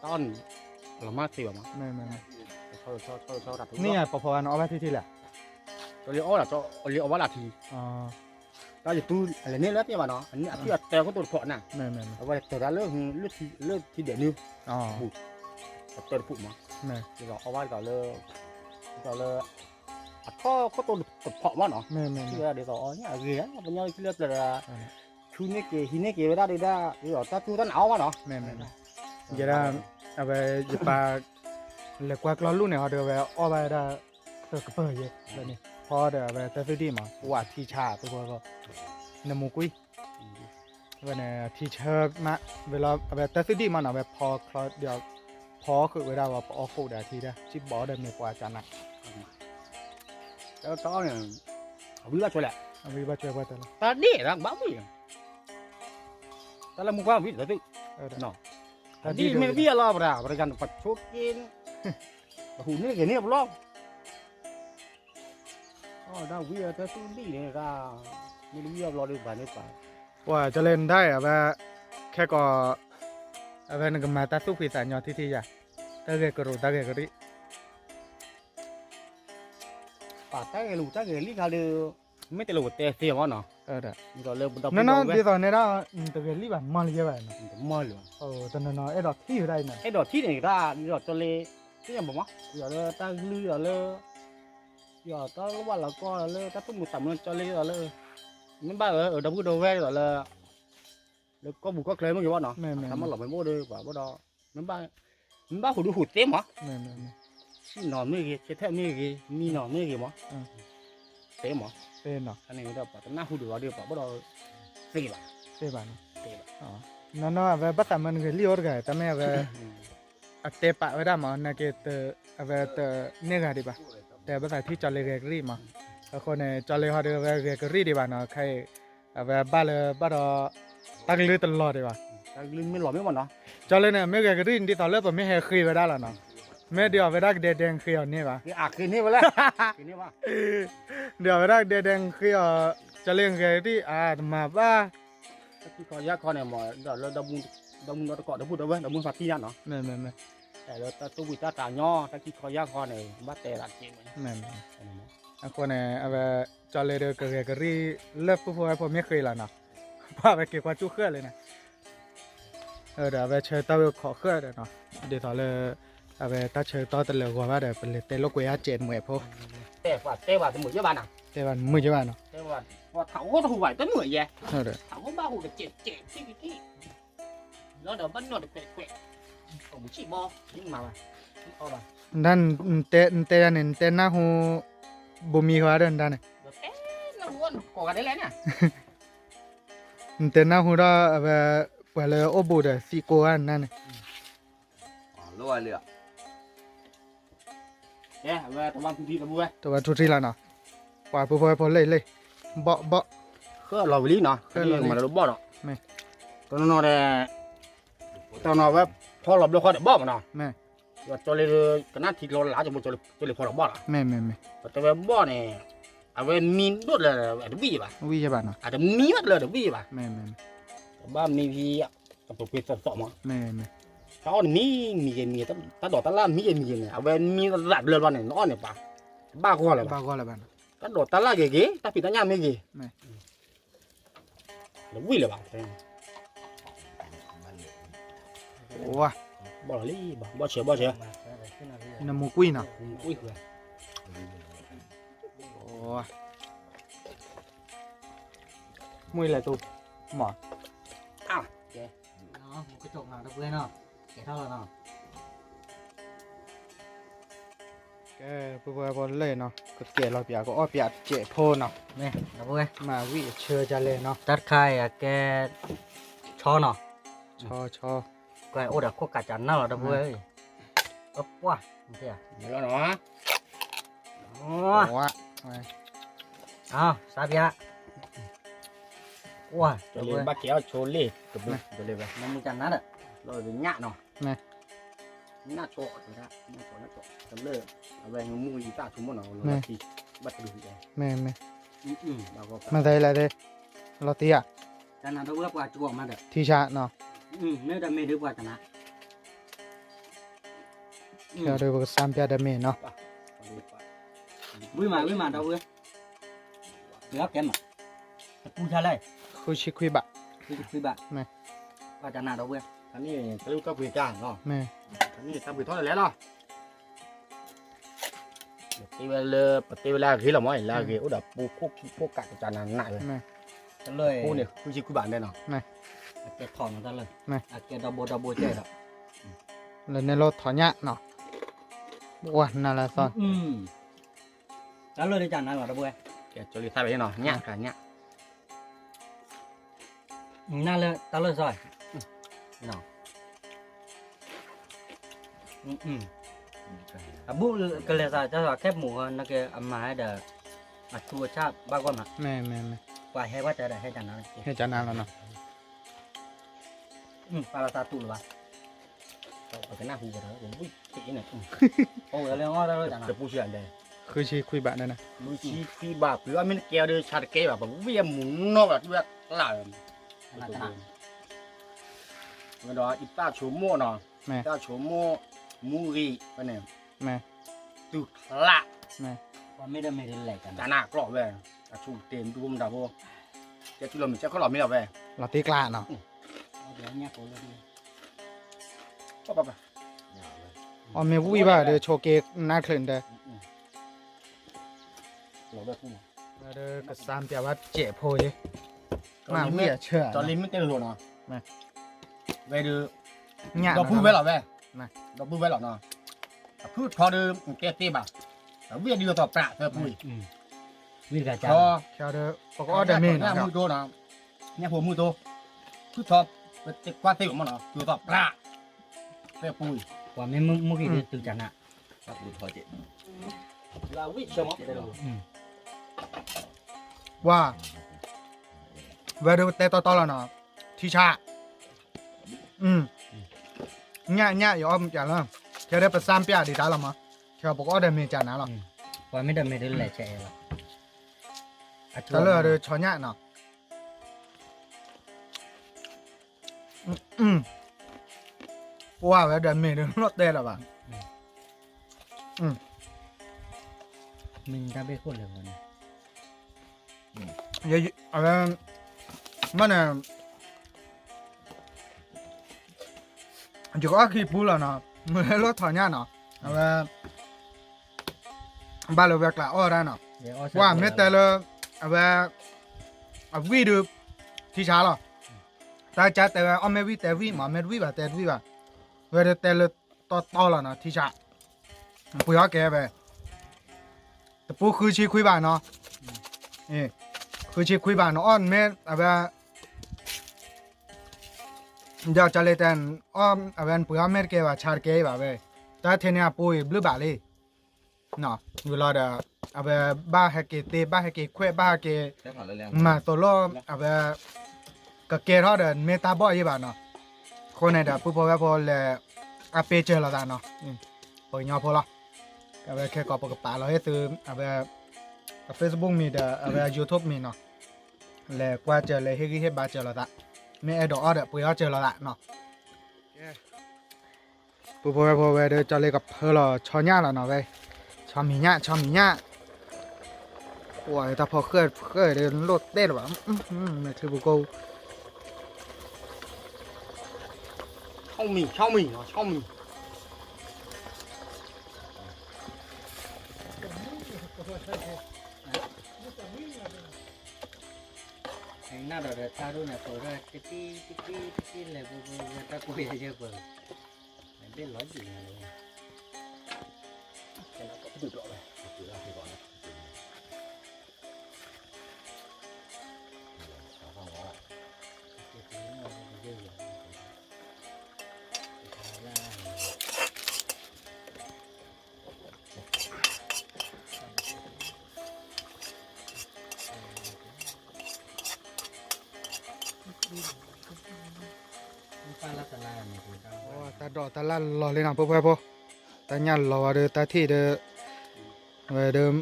ตอนเรามาเสียมั้ง แม่แม่ เขาตัดถูก นี่ไงปพวันเอาไปที่แหละ ตัวเลี้ยวอ้อละตัวเลี้ยวว่าละที อ๋อ เราจะตู้อะไรนี่แล้วเนี่ยมาเนาะอันนี้ที่แต่ก็ตัวเพาะน่ะ แม่แม่ เอาไว้แต่ละเรื่องที่เดี๋ยวนี้ อ๋อ ตัวผุมั้ง แม่ ที่เราเอาไว้ต่อเลยก็ตัวเพาะมั้งเนาะ แม่แม่ ที่เราเดี๋ยวต่อเนี่ยเงี้ยเป็นยังที่เรียกเลยชูนี่เกหินี่เกเวลาเดี๋ยวตาตู้ต้นเอาวะเนาะ แม่แม่อย่าได้เอาไปจะปาเล็กกว่ากลอนลูกเนี่ยเขาเดี๋ยวไปเอาไปได้ตัวกระเป๋าเยอะแล้วนี่พอเดี๋ยวไปแต่สุดที่มาว่าที่ชาตัวก็นมูกุยวันนี้ที่เชิญมาเวลาไปแต่สุดที่มันเอาไปพอคลอเดี๋ยวพอคือเวลาว่าพอโคดทีได้ชิบอเดินไม่กว่าจานน่ะ แล้วตอนเนี่ยวิ่งละช่วยแหละ เอาไปบ้าช่วยบ้าแต่ละ ตาดีรังบ้าวิ่งแต่ละมุกว่าวิ่งแต่ที่ เนาะ ดีไม่วิ่งรอบละบริการปัดชุดกินหุ่นนี่เกี่ยนี่รอบอ๋อดาววิ่งแต่ตู้ดีเนี่ยก็ไม่รู้วิ่งรอดูบ้านนี่ป่ะ ว่าจะเล่นได้อะแบบแค่ก็แบบนึกมาตัดสู้ฝีสายยอที่จ้ะตาเกกรู้ตาเกกริ ป่าแต่ลูกแต่เกี่ยนี่เขาเดือไม่แต่ลูกแต่เสียมั้งเนาะ เด้อ นี่ก็เริ่มบุญตา นั่นน่ะดีตอนนี้น่ะตะเกลิแบบมันเยอะไปเนาะ มาเลย โอ้ตอนนั้นไอ้ดอกที่อยู่ได้น่ะ ไอ้ดอกที่นี่ก็ดอกตัวเล็กที่ยังบอกว่าอย่าเลยตาลืออย่าเลยอย่าตาว่าเราก็เลยตาตุ้มต่ำเลยตัวเล็กอย่าเลยไม่บ้าดับก็โดนแว่อย่าเลยแล้วก็บุกก็เคลมมันอยู่ว่าเนาะ แม่ ทำมันหลอกไปโม่เลยว่าบ่ดอมันบ้าหูดูหูเต็มหรอ แม่ ที่นอนไม่กี่เช็ดแท้ไม่กี่มีนอนไม่กี่มั้งเต็มหรอ เป็นเนาะ อันนี้เราปะแต่หน้าหูดูเราเดียวปะบ่ดอสี่ละ เป็นบ้าน สี่ละ อ๋อนั่นน่ะแบบบัตรมันก็เลี้ยวกันแต่แม่แบบอัตเตปะไว้ได้มานะเกตแบบเนี่ยกันดีป่ะแต่ภาษาที่จอเลเกกรีมาแล้วคนเนี่ยจอเลฮอดแบบเกกรีดีป่ะเนาะใครแบบบ้าเลยบ้าดอตักลือตลอดดีป่ะ แต่ลืมไม่หลอกไม่หมดเนาะ จอเลยเนี่ยไม่เกกรีที่ตอนเลิกผมไม่ให้คุยไปได้หรอเนาะไม่เดี๋ยวไปได้เดงคุยนี่ป่ะ คือคืนนี้ไปแล้วคืนนี้ว่า เดี๋ยวไปได้เดงคุยจะเลี้ยงเกที่มาบ้า ที่เขาแยกคอเนี่ยหมอเดี๋ยวเราดับมุนเราตะกอดดับมุนเอาไว้ดับมุนฟัดที่ยันเนาะ แม่ แต่เราตู้วิตาตาย่อถ้าที่เขาแยกคอเนี่ยบ้าแต่ละเกม แม่คนเนี่ยจอเลยเดกเกรีเลิกผู้ผมไม่เคยละเนาะว่าไปเก็บความจุเคลื่อนเลยนะเดี๋ยวไปเชิญตัวขอเคลื่อนเนาะเดี๋ยวตอนเลยไปตัดเชิญตัวตะเลยว่าเดี๋ยวเป็นเตลกวยเจ็ดหมวยพอ แต่ว่าสมุนเยอะบ้านอ่ะ แต่วันมือจะว่าเนาะ แต่ว่าเขาก็ถูกไหวต้นเหมือนแย่ เดี๋ยว เขาก็บ้าหูกับเจ็บที่แล้วเดี๋ยวบ้านนวดเปะผมชี้บอยิ่งมาเอาไป นั่นเตนั่นเตน่าหูบุมีเขาเดินได้เนี่ย เดี๋ยวเต้เราวนก่อกันได้แล้วเนี่ย เตน่าหูเราเปิดเลยโอบูเดซีโก้อันนั่นเนี่ย รู้ว่าเรือ เนี่ยว่าตะวันทุกทีตะบัว ตัวทุกทีละเนาะกว่าผู้พอเลยเบา ก็เราวิลีเนาะที่มันเราบ่อเนาะตอนนั้นเนี่ยตอนนั้นว่าพอเราเดือดเขาบ่อมันเนาะ แม่ ว่าจอเลยก็น่าที่เราหลาจะบ่จอเลยพอเราบ่อละ แม่ แต่ว่าบ่อเนี่ย เอาไว้มีนวดเลยเดี๋ยวบี้ป่ะ วิใช่ป่ะเนาะ อาจจะมีวัดเลยเดี๋ยวบี้ป่ะ แม่แม่ บ้านมีพี่กับตัวเป็นสอบมั้ง แม่แม่ เขามีตั้งดอกตั้งล่างมีเนี่ยเอาไว้มีระดับเรือวันเนี่ยน้อยเนี่ยป่ะบ้าก็อะไร บ้า ป่ะ ก็อะไรบ้าง ตั้งดอกตั้งล่างเก๋ๆตั้งปีตั้งย่างไม่เก๋เดี๋ยวบี้เลยป่ะ โอ้ว่ะ บ่ลี่บ่เชื่อ น้ำมูกุ้ยเนาะ อุ้ยคือ โอ้ว่ะมวยอะไรตัวหมอ เนาะมันกระจกหาตะเพื่อนเนาะแกเท่าเนาะ แกเพื่อพอเลยเนาะก็เกลี่ยเราเปียก็อ้อเปียเจ็บโพเนาะ นี่ตะเพื่อน มาวิเชื่อจะเลยเนาะ ตัดคายอะแกชอเนาะ ชอ แกโอ้ดะก็กัดจันเนาะตะเพื่อนก็ว้าเสีย แล้วเนาะ โอ้ โอ้ว่ะ อ้าวซาบิยะว้า จะ ตะ เรีย เพื่ น อน บ้าเกี้ยวโชว์เล่กับบุจะเรียนไป มันมีจันนั่นอ่ะ เราเป็นหน้าเนาะหน้าโชว์นะหน้าโชว์จำเลยเอาไว้งูอีตาชุ่มเนาะเราที่บัดดูใจ แม่แม่ เราก็ มาได้แล้วเด้เราเตี้ย จันนั่นตะเพื่อนกว่าจวกมาเด้อ ที่ชาเนาะ เนื้อดำไม่ดื้อกว่าจันนะ เชื่อโดยว่าสามเปียดเมเนาะ วิ่งมาตะเพื่อนเหลือแกมอ่ะปูชาเลย คือชิคุยบะ คุยบะว่าจันน่ะตะเพื่อน อันนี้ตะลุกก็คุยกันเนาะ แม่ อันนี้ทำคุยทอดแล้วเนาะตีเวลาคือเราไม่ลาคืออุดปูพวกกัดจานนั้นหนักเลย แม่ จันเลย ปูเนี่ยคือชิคุยบ้านได้เนาะ แกถอนจันเลยแกดับโบเจ๊ดอก แล้วในรถถอนยะเนาะว้านั่นแหละซอน จันเลยได้จันนั่นหรอตะเพื่อน แกจะรีบทำไปเนาะเนี่ยกันเนี่ย นั่นเลยตะเลยซอยเนาะบุก็เลยจะแคบหมูนักเกอมาให้เด้อมาทัวชาติบ้ากว่ามา แม่ กว่าให้ว่าจะได้ให้จันนั่น ให้จานานแล้วเนาะ ปลาตาตุลวะ เอาไปหน้าคุยกันแล้วผมวิ่งตีเนี่ย โอ้ยเรื่องอ้อได้เลยจันนะ จะปูเชื่อได้ คือชิคุยบะนั่นนะ มือชี้ฟีบาหรือว่าไม่เกี่ยวด้วยชาติเกย์แบบเวียหมุนนอกแบบเวียหล่ามันดออีป้าชูโม่เนาะป้าชูโม่มูรีไปเนี่ย แม่ ตุละ แม่ ว่าไม่ได้แหลกกัน จาหน้ากรอบเว้ยชูเต็มดูมันดาโบจะจุลมิจะเขาหล่อไม่หล่อเว้ย เราตีกล้าเนาะ เดี๋ยวเนี่ยโคนเลย ก็แบบ อ๋อเมวุ้ยบะเดี๋ยวโชเกน่าคลื่นเด้อ หล่อแบบกู เด้อก็สามเปียว่าเจ็บโพยมาเวียเชื่อ จอลิมไม่เต็มหล่อเนาะเว้ยดู เนี่ย เราพูดไว้หรอเว้ยเราพูดไว้หรอเนาะพูดพอดูแกตีแบบเวียดีต่อประเธอพูด วิ่งกระจา พอ เชื่อเด้อปกติเม เนี่ย เนาะ มือโตนะเนี่ยผมมือโตคือทอเป็นเจ็บกว่าเต็มมันเนาะอยู่ต่อประเธอพูด ว่าไม่มุกี้ตื่นจันนะ ครับดูพอเจ็ด เราวิ่งสมอง ว่าเวลาเตะต่อแล้วเนาะที่ชาเนี่ยอย่าอ้อมจังละแค่ได้ไปสามเปียดีตาละมั้งแค่ปกติเมจานะละ ว่าไม่ได้แหลกแช่ละ แต่เลยเดี๋ยวชอนเนี่ยเนาะว่าเวลาเมเดี๋ยวรถเตะละป่ะ มึงจะไปคนเลยวันนี้ อย่าอะไรมันเนี่ยจุกอาคีพูละเนาะเมื่อรถถอนเนี่ยเนาะอะไรบ้านเราเวกละอ้อได้เนาะว่าเมื่อแต่ละอะไรวิดูที่ช้าละแต่จะแต่ว่าไม่วิแต่วิมาไม่วิแบบแต่วิแบบเวลาแต่ละต่อละเนาะที่ช้าปุยอาแกไปแต่ปูคือชีคุยบ้านเนาะคือชีคุยบ้านเนาะอ้อนเมื่ออะไรเดี๋ยวจะเล่นอ้อมอะไรปุยอาเมื่อแกว่าชาร์เกย์แบบไปแต่เทเนี่ยปุยบลูบาลีเนาะเวลาเดี๋ยวอะไรบ้าให้เกย์เตะบ้าให้เกย์คุยบ้าให้เกย์ แค่ผ่านแล้วแล้ว มาตัวล้ออะไรก็เกย์เขาเดินเมตาบอยยี่บ้านเนาะคนไหนเดี๋ยวผู้พอว่าพอเลยอาเปเจอแล้วกันเนาะปอยยอพอละอะไรแค่กอบปากเราให้ซื้ออะไร Facebook มีเด้อYouTube มีเนาะแล้วกว่าเจอเลยเฮ็ดเฮ็ดบาเจอแล้วตะไม่ไอ้ดอกอ้อเด้อปุยอ้อเจอแล้วตะเนาะปูพอเวเด้อจะเลยกับเพอละชอญ่าแล้วเนาะเว้ยชอมีญ่าโอ้ยแต่พอเคยเดินรถเต้นว่ะไม่ถือบุกกู ช่องมีเนาะช่องมี Anh nào đó ta luôn là tổ ra cái tí là người ta quỳ chưa vừa anh biết nói gì này cái nó có tự độ này tự ra thì gọi nó cái tí nó dư pha lát tà la này thì tao โอ้ตาดอกตาลั่นรอเลยนะพ่อพ่อตาญันรอเด้อตาที่เด้อเดิม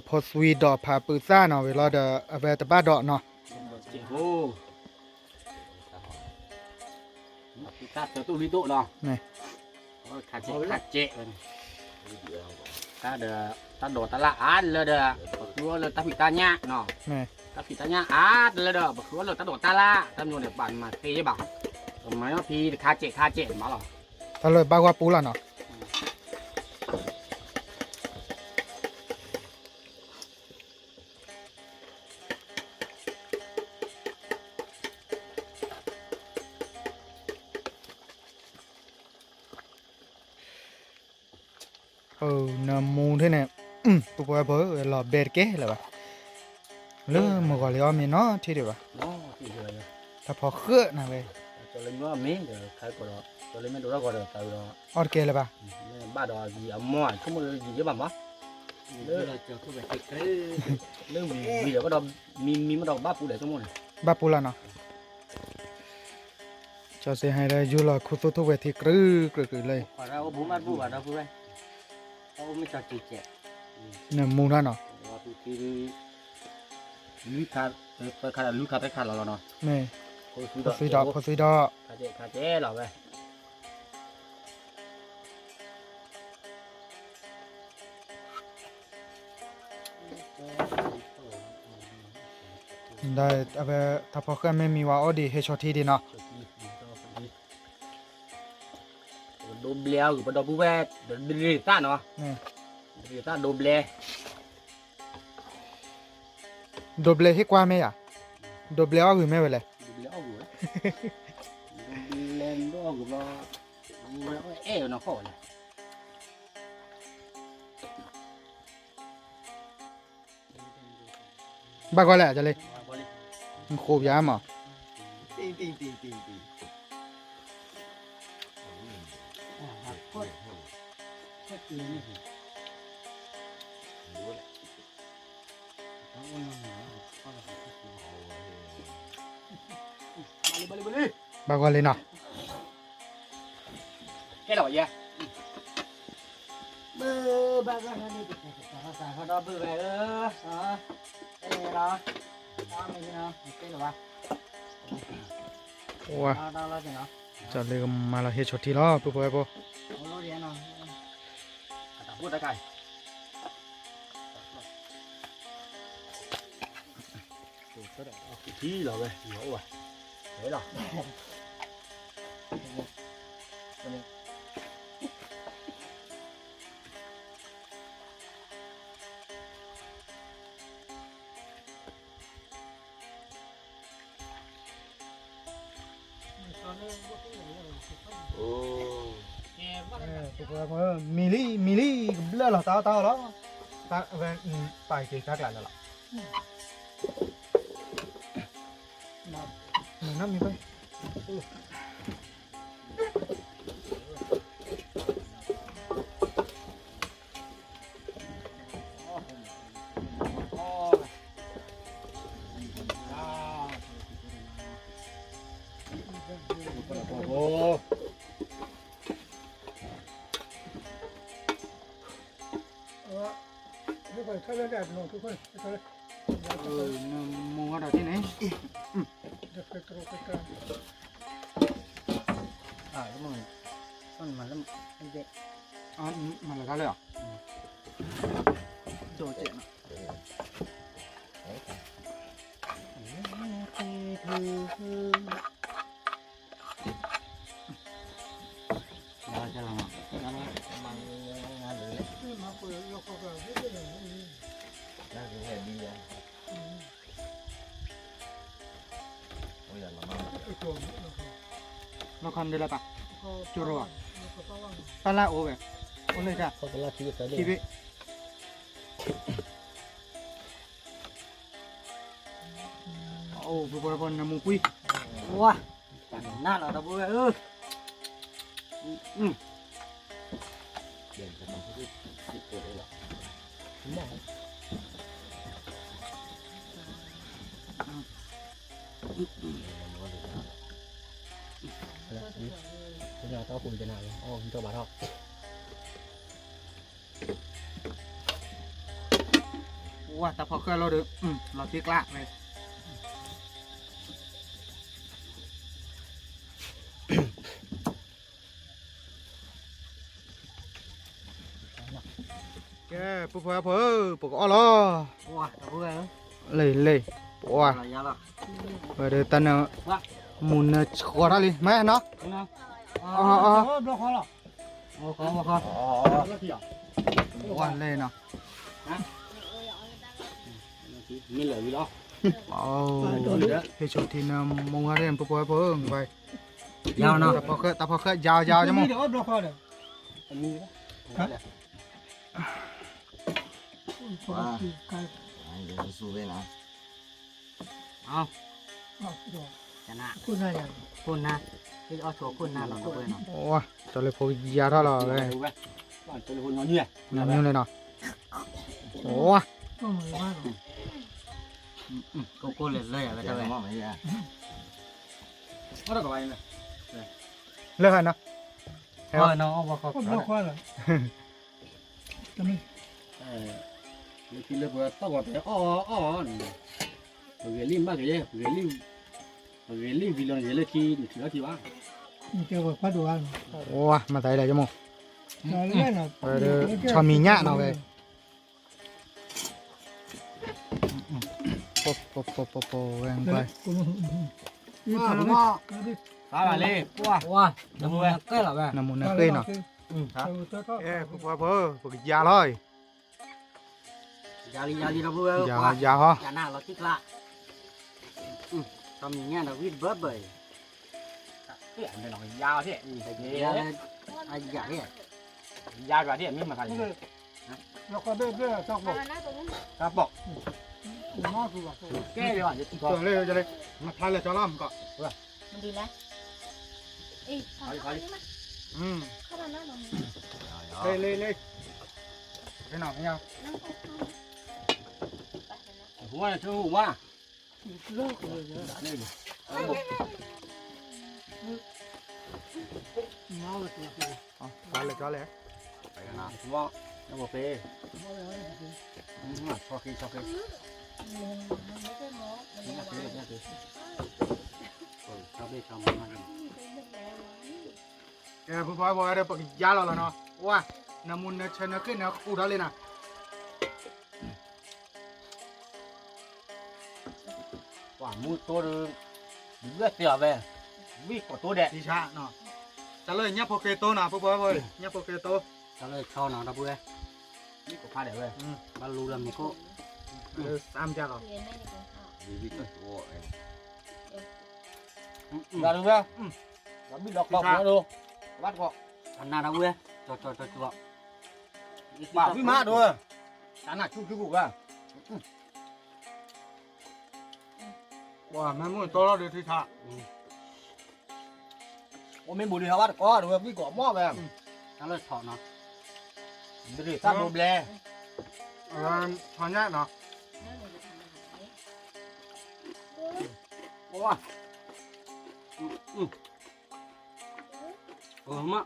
พอสวีดอกผาปืซ่าเนาะเวลาเด้อตะบ้าดอกเนาะ chị vô cắt cho tôi đi tụ nào này khát chế ta đờ ta đổ ta lạ ăn lơ đờ bữa lơ ta bị ta nhá nọ นี่ ta bị ta nhá ăn lơ đờ bữa lơ ta đổ ta la ta nhồi để bạn mà tê bảo máy nó phi khát chế bảo rồi ตาเลยบ้ากว่าปูล่ะเนาะน้ำมูที่เนี่ยปูพ่อรอเบ็ดเก๋เลยว่ะเรื่องมันก็เลยเอามีเนาะที่เดียวว่ะ nó thì rồi ถ้าพอเครื่อนะเว้ย cho lên nó mến rồi khai của đó cho lên mấy đồ đó gọi là từ đó ออดเก๋เลยป่ะ ba đồ gì ở ngoài không có gì với bà má bây giờ chờ tôi phải cái nếu vì đó có đâu mi bắt đầu ba phụ để trong môn này บ้าปูล่ะเนาะจะเสียให้ได้อยู่รอคุทุกเวทีกรึเลย quả ra bố mắt bố vào đâu bố đây ông mới cho chị trẻ น้ำมูนั่นเนาะ thì lúa khát tôi khát là lúa khát tới khát là nó นี่ Thôi พอสุยดอก khát chế là vậy ได้เอาไปถ้าพอเครื่อไม่มีว่าออดีเฮชอทีดีเนาะ đồ bleo của bắt đầu bú ve đi ta nó นี่ đi ta đồ ble โดบเลยให้กว่าไหมอ่ะโดบเลยเอาคือไม่ไปเลย bleo rồi lên đó của nó eo nó khổ này บ้าก็แหละจะเลยมันโคบยามอ่ะ Ting. cái tí này thì bali บ้าก็เลยเนาะ cái nào vậy bơ ba ra đi thì phải đó bơ về đó cái này đó đó mình nào cái là ba โอ้ย đó là gì nó จะเลยมาละเฮชอทีแล้วปุ๊บปุ๊บ nó gì nó bút tay cày tí rồi về hiểu rồi đấy rồi Oh. ปุ๊บมิลี่เลือดหรอตาแล้วตาเวนไปกี่กักหลานแล้วน้ำมีไป ô Như vậy, mua đầu tiên này đúng rồi con mà lâm anh dễ mà là cá lửa đồ chuyện đó cho lòng nó mang ngã lưỡi Nó cũng hay đi à. Bây giờ là mong. nó còn đây là ta chưa rồi ta lại ô về ô lên cả Không có là chưa tới thì đây. bị ô vừa vừa nằm quy wow nát là đâu vui ơi Đèn cho nó cái ở đây là. Bây giờ tao cùng thế nào? Cho bà học. wow ta phò khơi lo được lo tiếc lạ này cái bố phơi phơi bố có lo wow đâu vui ơi lì lì wow là giá là rồi để tân muốn khó ra đi mấy nó đâu khó lắm có wow lên nào Mình lợi gì đó. thì chỗ thì nó mong ra em bố phơi phơi vậy giao nào ta phơi khơi giao giao cho mong Wow. Anh đừng xu bên nào. không chả nạ phun na cái ở chỗ phun na là có quên không wow cho lấy phơi giao đó là đây Bạn tôi hôn nó nhẹ. nằm như này nào wow cô liệt lơi ở Giờ đây nó mong mấy à. Nó đâu có ai này. lên hay nào thôi nó không có Khi lớp vừa tao gọi thế người lim ba cái gì người lim vì là người lên khi thì bác wow mà thấy đây cho mong rồi cho mì nhạ nào về po em quay sao bà lê wow nó mua cái là về nằm một nơi nào ê po po già thôi giá đi đâu vui ơi già già ho chả nào nó thích lạ tao nhìn nghe nó viết vớt bởi cái này nó dao thế anh giả đấy dao cả thế nhưng mà phải các bọc cái này là cho lên mà thay là cho làm cả Mình đi lại. Ê, Khỏi. đi mà. Không là nó đồng. lên cái nào với nhau Nó không. hú này chưa hú quá phải là cho lẽ Phải cái nào. hú nó một phê sau khi Mấy cái mỏ. cho biết cho mọi người ê po đây già rồi nó wow nằm một nơi chân nó cái nó khu đó lên nào quả mua tôi rất tiểu về vì của tôi đẹp đi xa nó trả lời nhá poketo nào po ơi nhá poketo cho lời cho nó đâu vui vì của pha đẹp về ba lù làm gì cô sam cha rồi Vì biết cái của em. ra được không nó bị lọc lọc nữa luôn bắt gọn anh nào đâu vui cho bảo với má thôi chán là chung cái vụ à wow mấy món to được thì thà ô mình bù đi họ bắt có được vì của mò về cho lời thọ nó để ta đồ ble cho nhá nó wow mà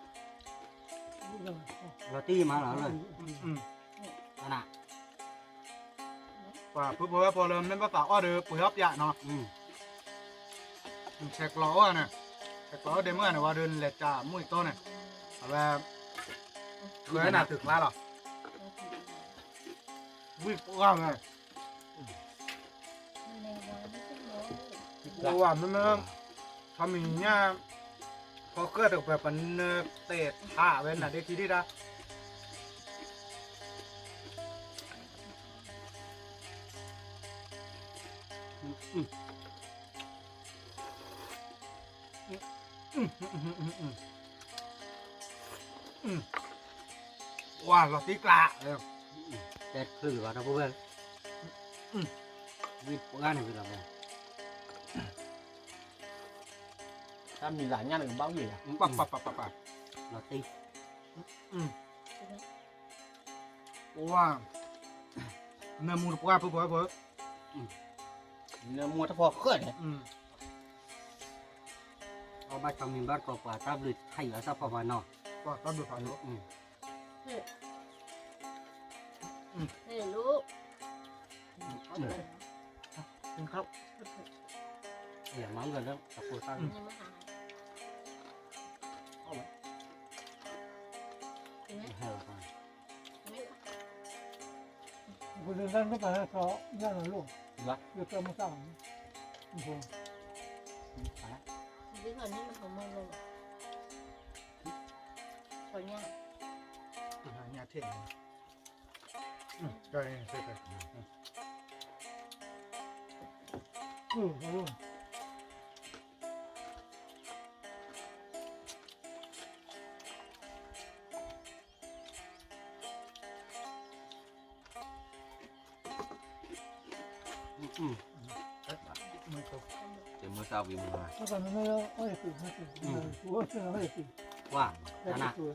là ti mà là lời anh à ป่าผู้บอกว่าพอเริ่มนั่นก็ต่ออ้อเดือปุ๋ยฮับยาเนาะเช็คล้อนะเช็คล้อเดมอนนะว่าเดินเล็ดจ่ามุ่ยต้นเนี่ยแบบเคยน่าถึกแล้วหรอวิ่งว่างไงว่ามันทำอย่างเงี้ยพอเกิดออกแบบมันเตะท่าเว้นน่ะได้ทีที่ได้ว่าเราตีกลาเลย แต่คือว่าเราเพื่อนวิปงานนี่คือเราเนี่ย ถ้ามีหลายงานหรือบ้างอยู่อ่ะ ปัก เราตี ว่าเนื้อมูว่าผู้บอกว่า เนื้อมัวถ้าพอเคลื่อนเนี่ย เอาบ้านทำมีบ้านกว่าตาบลิดให้เหลือสักประมาณเนาะ ก็ต้องดูผ่านรู้ เฮ้ยลูก กินข้าว อย่างมั้งกันแล้วตะโกนตั้ง ยังไม่หาย ให้เราไป ไม่ บุญนั้นก็ไปเขาย่างลูก ละ อยู่ตัวมาสั่งโอ้โห วิธีนี้มันของมึงเลยคนเนี้ย หายาเท่ใช่ใช่ ลูก ไม่ตก เดี๋ยวมื้อเช้าวิ่งมา แล้วก็ไม่เอาไอ้ตื่นไม่ตื่นหัวเสือไม่ตื่น ว่า แต่ นั่นน่ะ ตัว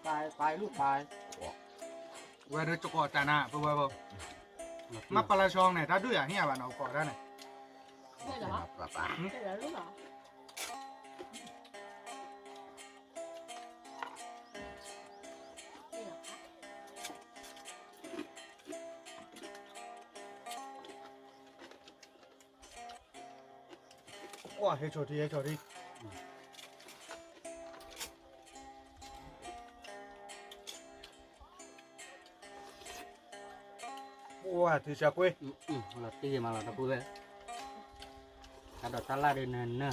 ตายลูกตาย เวลาจะก่อจานะผู้บอกมาปลาช่องเนี่ยถ้าด้วยอย่างนี้วันเอาก่อได้เนี่ย ใช่เหรอ ปลาปลา ใช่เหรอลูกเหรอ ว้าเฮ้ยโชดีเฮ้ยโชดีว้าที่จะกุ้ย เราตีมาเราตะโกนเลยถ้าเราตลาดเดินเนอะ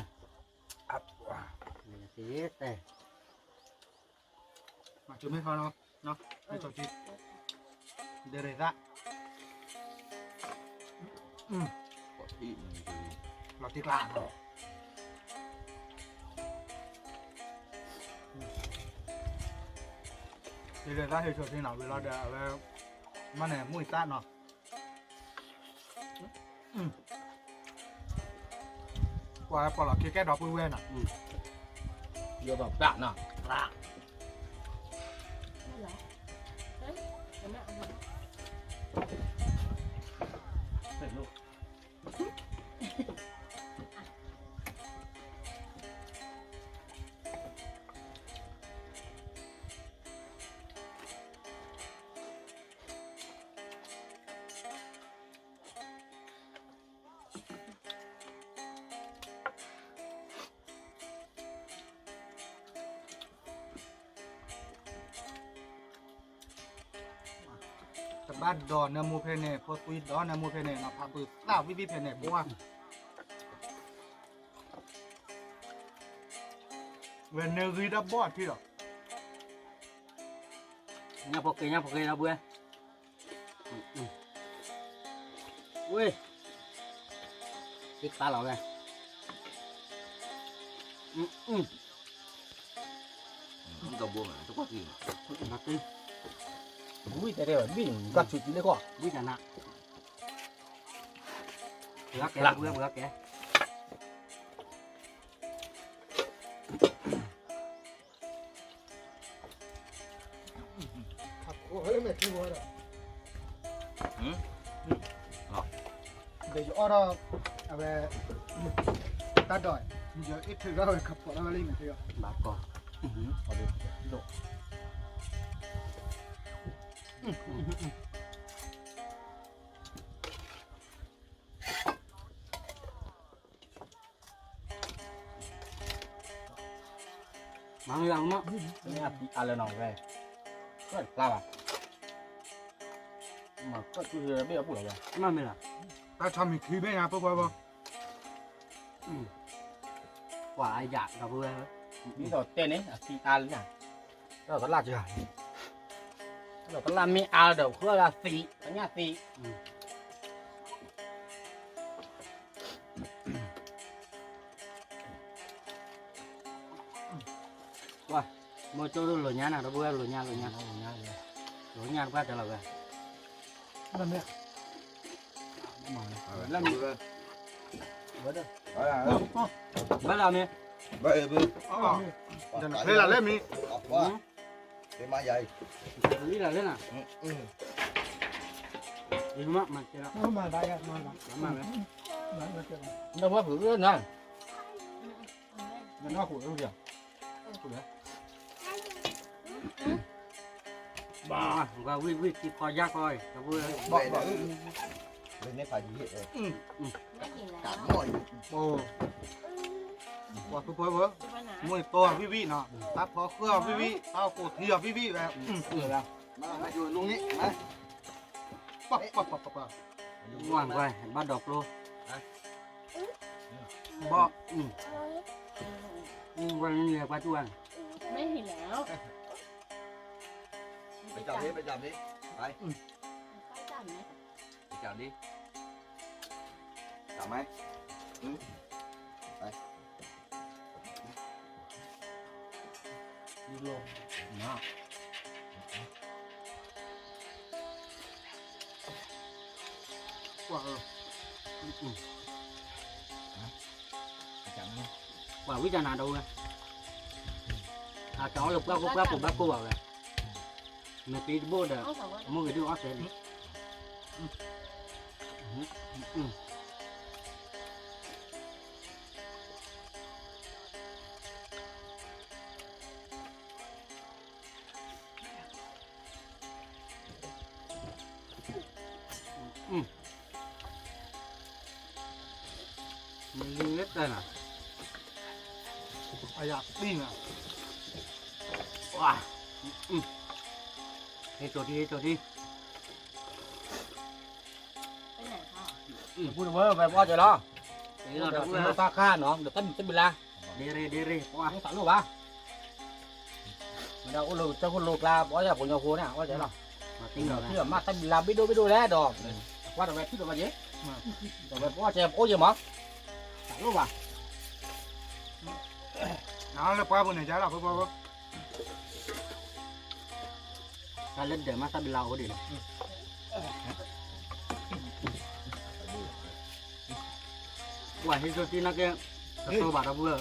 อับว้า สีแต่ มาจุ่มให้เขาเนาะเนาะให้โชดีเดเรซ่า ปอดที่มันคือ เราตีกลางเนาะเดเรซ่าให้โชดีเนาะเวลาเดี๋ยวแล้วมันเนี่ยมุ่ยซ่าเนาะว่าพอเราแค่ดอกปุ้ยเว้นอ่ะ เดี๋ยวแบบกะน่ะ กลาง เหรอเฮ้ยเดี๋ยวแม่เอามา เสร็จลูก แต่บ้านดอนนะมูเพเน่พอตุยดอนนะมูเพเน่เนาะพาปืนต้าวิบิเพเน่บัวเวนเนอรีดับบอดพี่หรอ เนี่ยพอเกยเราเบื่อเว้ยติดตาเราเลย มันก็บวมทุกคนที่ เราตี อุ้ยแต่เดี๋ยววิ่งกัดชุดเลยก็ วิ่งน่ะเบื่อแกเบื่อแก ครับโอ้ยไม่คิดว่าเดี๋ยวอ้อเราเอาไปตัดดอย เดี๋ยวอีกทีก็ขับปอดแล้วเลยมันเดียว บาก่อน เอาดิโดด มาไม่ยังมั้ง นี่อะไรหน่อยไปก็ลาบอ่ะมาก็คือเบี้ยปุ๋ยเลย มาไม่ละ ถ้าชอบมีคือไม่นะพวกเรา กว่าอยากกับเพื่อน นี่เราเต้นนี่สีอาเลยนะเราก็ลาดจ้ะเราก็ลามีอาเดี๋ยวคือลาสีอันนี้สี mua chỗ đó lửa nhà nào đó bữa lửa nhà qua trở lại về นั่นเนี่ย làm gì bữa đó bắt làm đi vậy bự อ๋อเดี๋ยวนี่แหละเล่มนี้ đọc quá cái má dày lý là thế nào ừ. đi mất mà chơi đâu มาได้กันมาได้ mà đấy มาเจอ nó quá bự nữa nè nó hụt luôn kìa bà qua vi chỉ coi giác coi cho vui đấy vậy nữa bên đây phải gì hết rồi ไม่กินแล้ว cả mọi โอ้ว่าพวกเรา จะไปไหน มวยตัวพี่วิเนาะตัดพอเครื่องพี่วิเอาโคเทียพี่วิแบบ ừ là mà vừa luôn ý đấy ปั๊บปั๊บปั๊บปั๊บ ngoan coi bắt đọc luôn บ่ ngoan như qua chuan ไม่เห็นแล้ว bây giờ đi bây giờ đi đấy เขาจับไหม bây giờ đi chào mấy ừ. Đây. đi luôn nó Wow. quả biết ra nào đâu nè à chó lục gấp của bác cô bảo là nó tí bố được เขาบอกว่า mua cái đứa ớt đấy mình hết đây nè อะอยากปิ้งอ่ะ wow đi chỗ đi ไปไหนพ่อ พูดว่าไปว่าจะรอ đi là được เราตาข้าเนาะเดี๋ยวตั้งจะเวลา đi đi wow ต้องสั่งลูกป่ะมันเอาลูกเจ้าคุณลูกลาว่าจะผลยาคูเนี่ยว่าจะรอ mà ที่ tính เรา rồi ที่ nè มาตั้งลาไปดูแลดอกว่าแต่ไปที่ตัวมาเยอะแต่ไปว่าจะโอ้ยมั้งสั่งลูกป่ะ น้าเลยป้าคนไหนจ้าล่ะพวกเรา ta lên để mà ta bị lau cái gì quả thì rồi tin nó kia tôi bảo nó vừa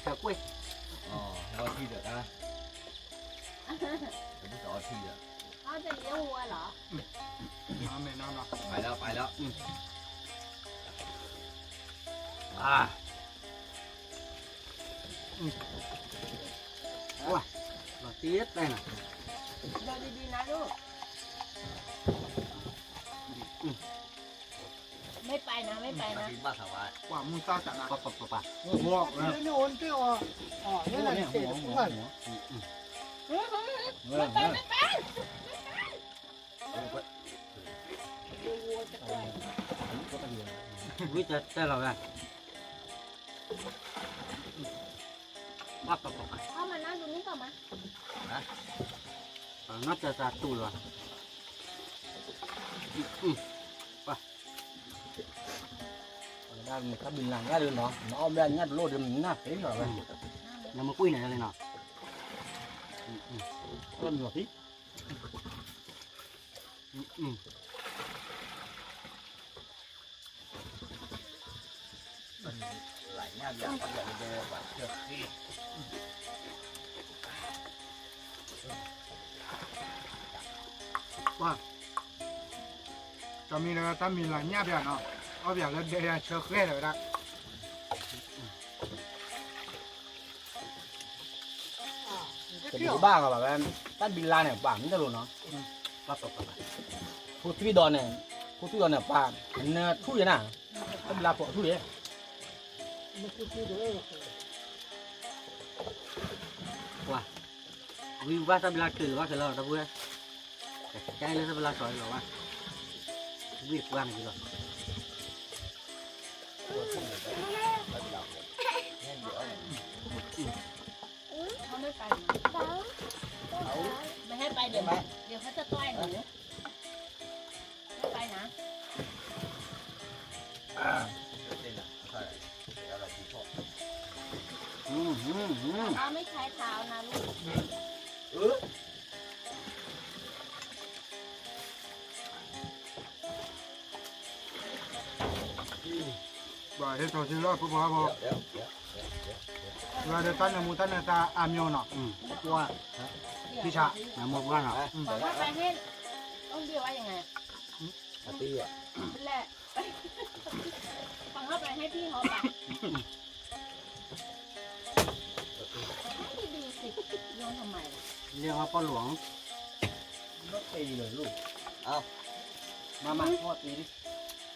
chả quên rồi thi được à biết rõ thi được เขาจะเลี้ยงวัวเหรอ น้าแม่น้าเนาะ phải đó à wow và tiết đây nè เดินดีๆนะลูกไม่ไปนะไม่ไปนะ đi ba thảo ai ว่ามึงซ่าจังอ่ะ pa pa pa pa บอกนะ นี่โอนที่อ๋อนี่แหละเสร็จทุกวัน ไม่ไปไม่ไปดูวัวจะแก่ biết tên là này pa pa pa pa เข้ามานั่งตรงนี้ก่อนมา nó ra tù rồi ได้มันก็บินหลังง่ายเลยเนาะnóเอาแบบนี้โลดมันน่าเสียหน่อยเลย nhà mà quy này lên nào ต้นหัวที่ lại nha giờ bây giờ về bạn được đi จะมีอะไรตั้งมีอะไรเงี้ยเพียงเนาะเอาเพียงแล้วเดี๋ยวเชื่อแค่เลยนะ จะดูบ้างก็แบบว่าตั้งบินลาเนี่ยป่ามันจะรู้เนาะรับตกกันผู้ที่ดอนเนี่ยป่ามันทุเรียนน่ะตั้งบินลาปกทุเรียน วิวว่าถ้าเวลาคือว่าคือเราเพื่อใจเลยถ้าเวลาสอยเราว่าวิวว่ามันคือเรา เขาไม่ไปไม่ให้ไปเดี๋ยวเขาจะต้อยหนูไม่ไปนะเขาไม่ใช้เท้านะลูก บ่เฮ็ดตัวสิรอดผู้บ่บ่ว่าเดี๋ยวตั้งมูตั้งตาอามยเนาะว่าพี่ชา น้ำมันว่างอ่ะ บอกว่าไปให้ต้องเดียวว่ายังไง อาตีอ่ะ แหละฟังเข้าไปให้พี่เขาปะดีสิโยนทำไม เรียกว่าป้าหลวง ก็ตีเลยลูก มาพ่อตีดิ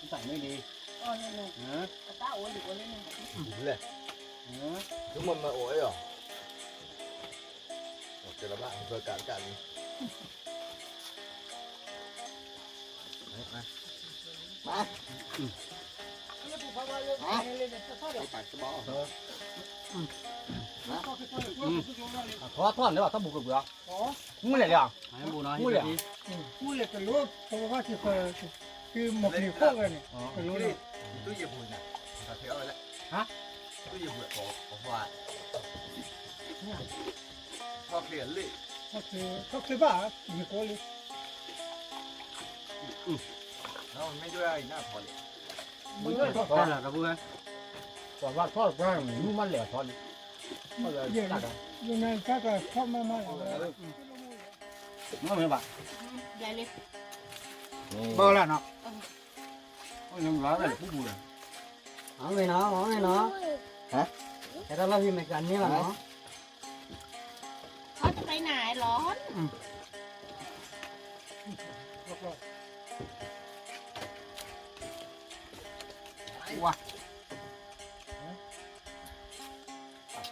ใส่ไม่ดี อ๋อนี่นตาโอ้ดีกว่าเล่น เลยทุกคนมาโอ้ยเหรอเจอละบ้านเพื่อการกันมาทอดเลยว่าถ้าบุกเบื่อมึงเลยอ่ะ ให้บูน้อย กูอยากจะรู้เพราะว่าที่คือหมกอยู่ข้างกันเนี่ยรู้เลย ตู้เย็บหุ่นนะถ้าเที่ยวเลยฮะตู้เย็บหุ่นของว่าพอเปลี่ยนเลย ก็คือว่าอยู่โกลิ แล้วมันไม่ด้วยหน้าพอเลย มึงเลยทอด ได้แล้วนะบูนะ ก่อนว่าทอดก็นุ่มมันเหลวทอดก็เลยตัด ยังไงก็ชอบมาก มันไม่แบบ ใหญ่เลย บ่ล่ะเนาะ ยังร้อนเลยผู้บุญ เอาไงเนาะแต่เราพิมพ์กันนี่แหละเนาะ เขาจะไปไหนร้อน ว่า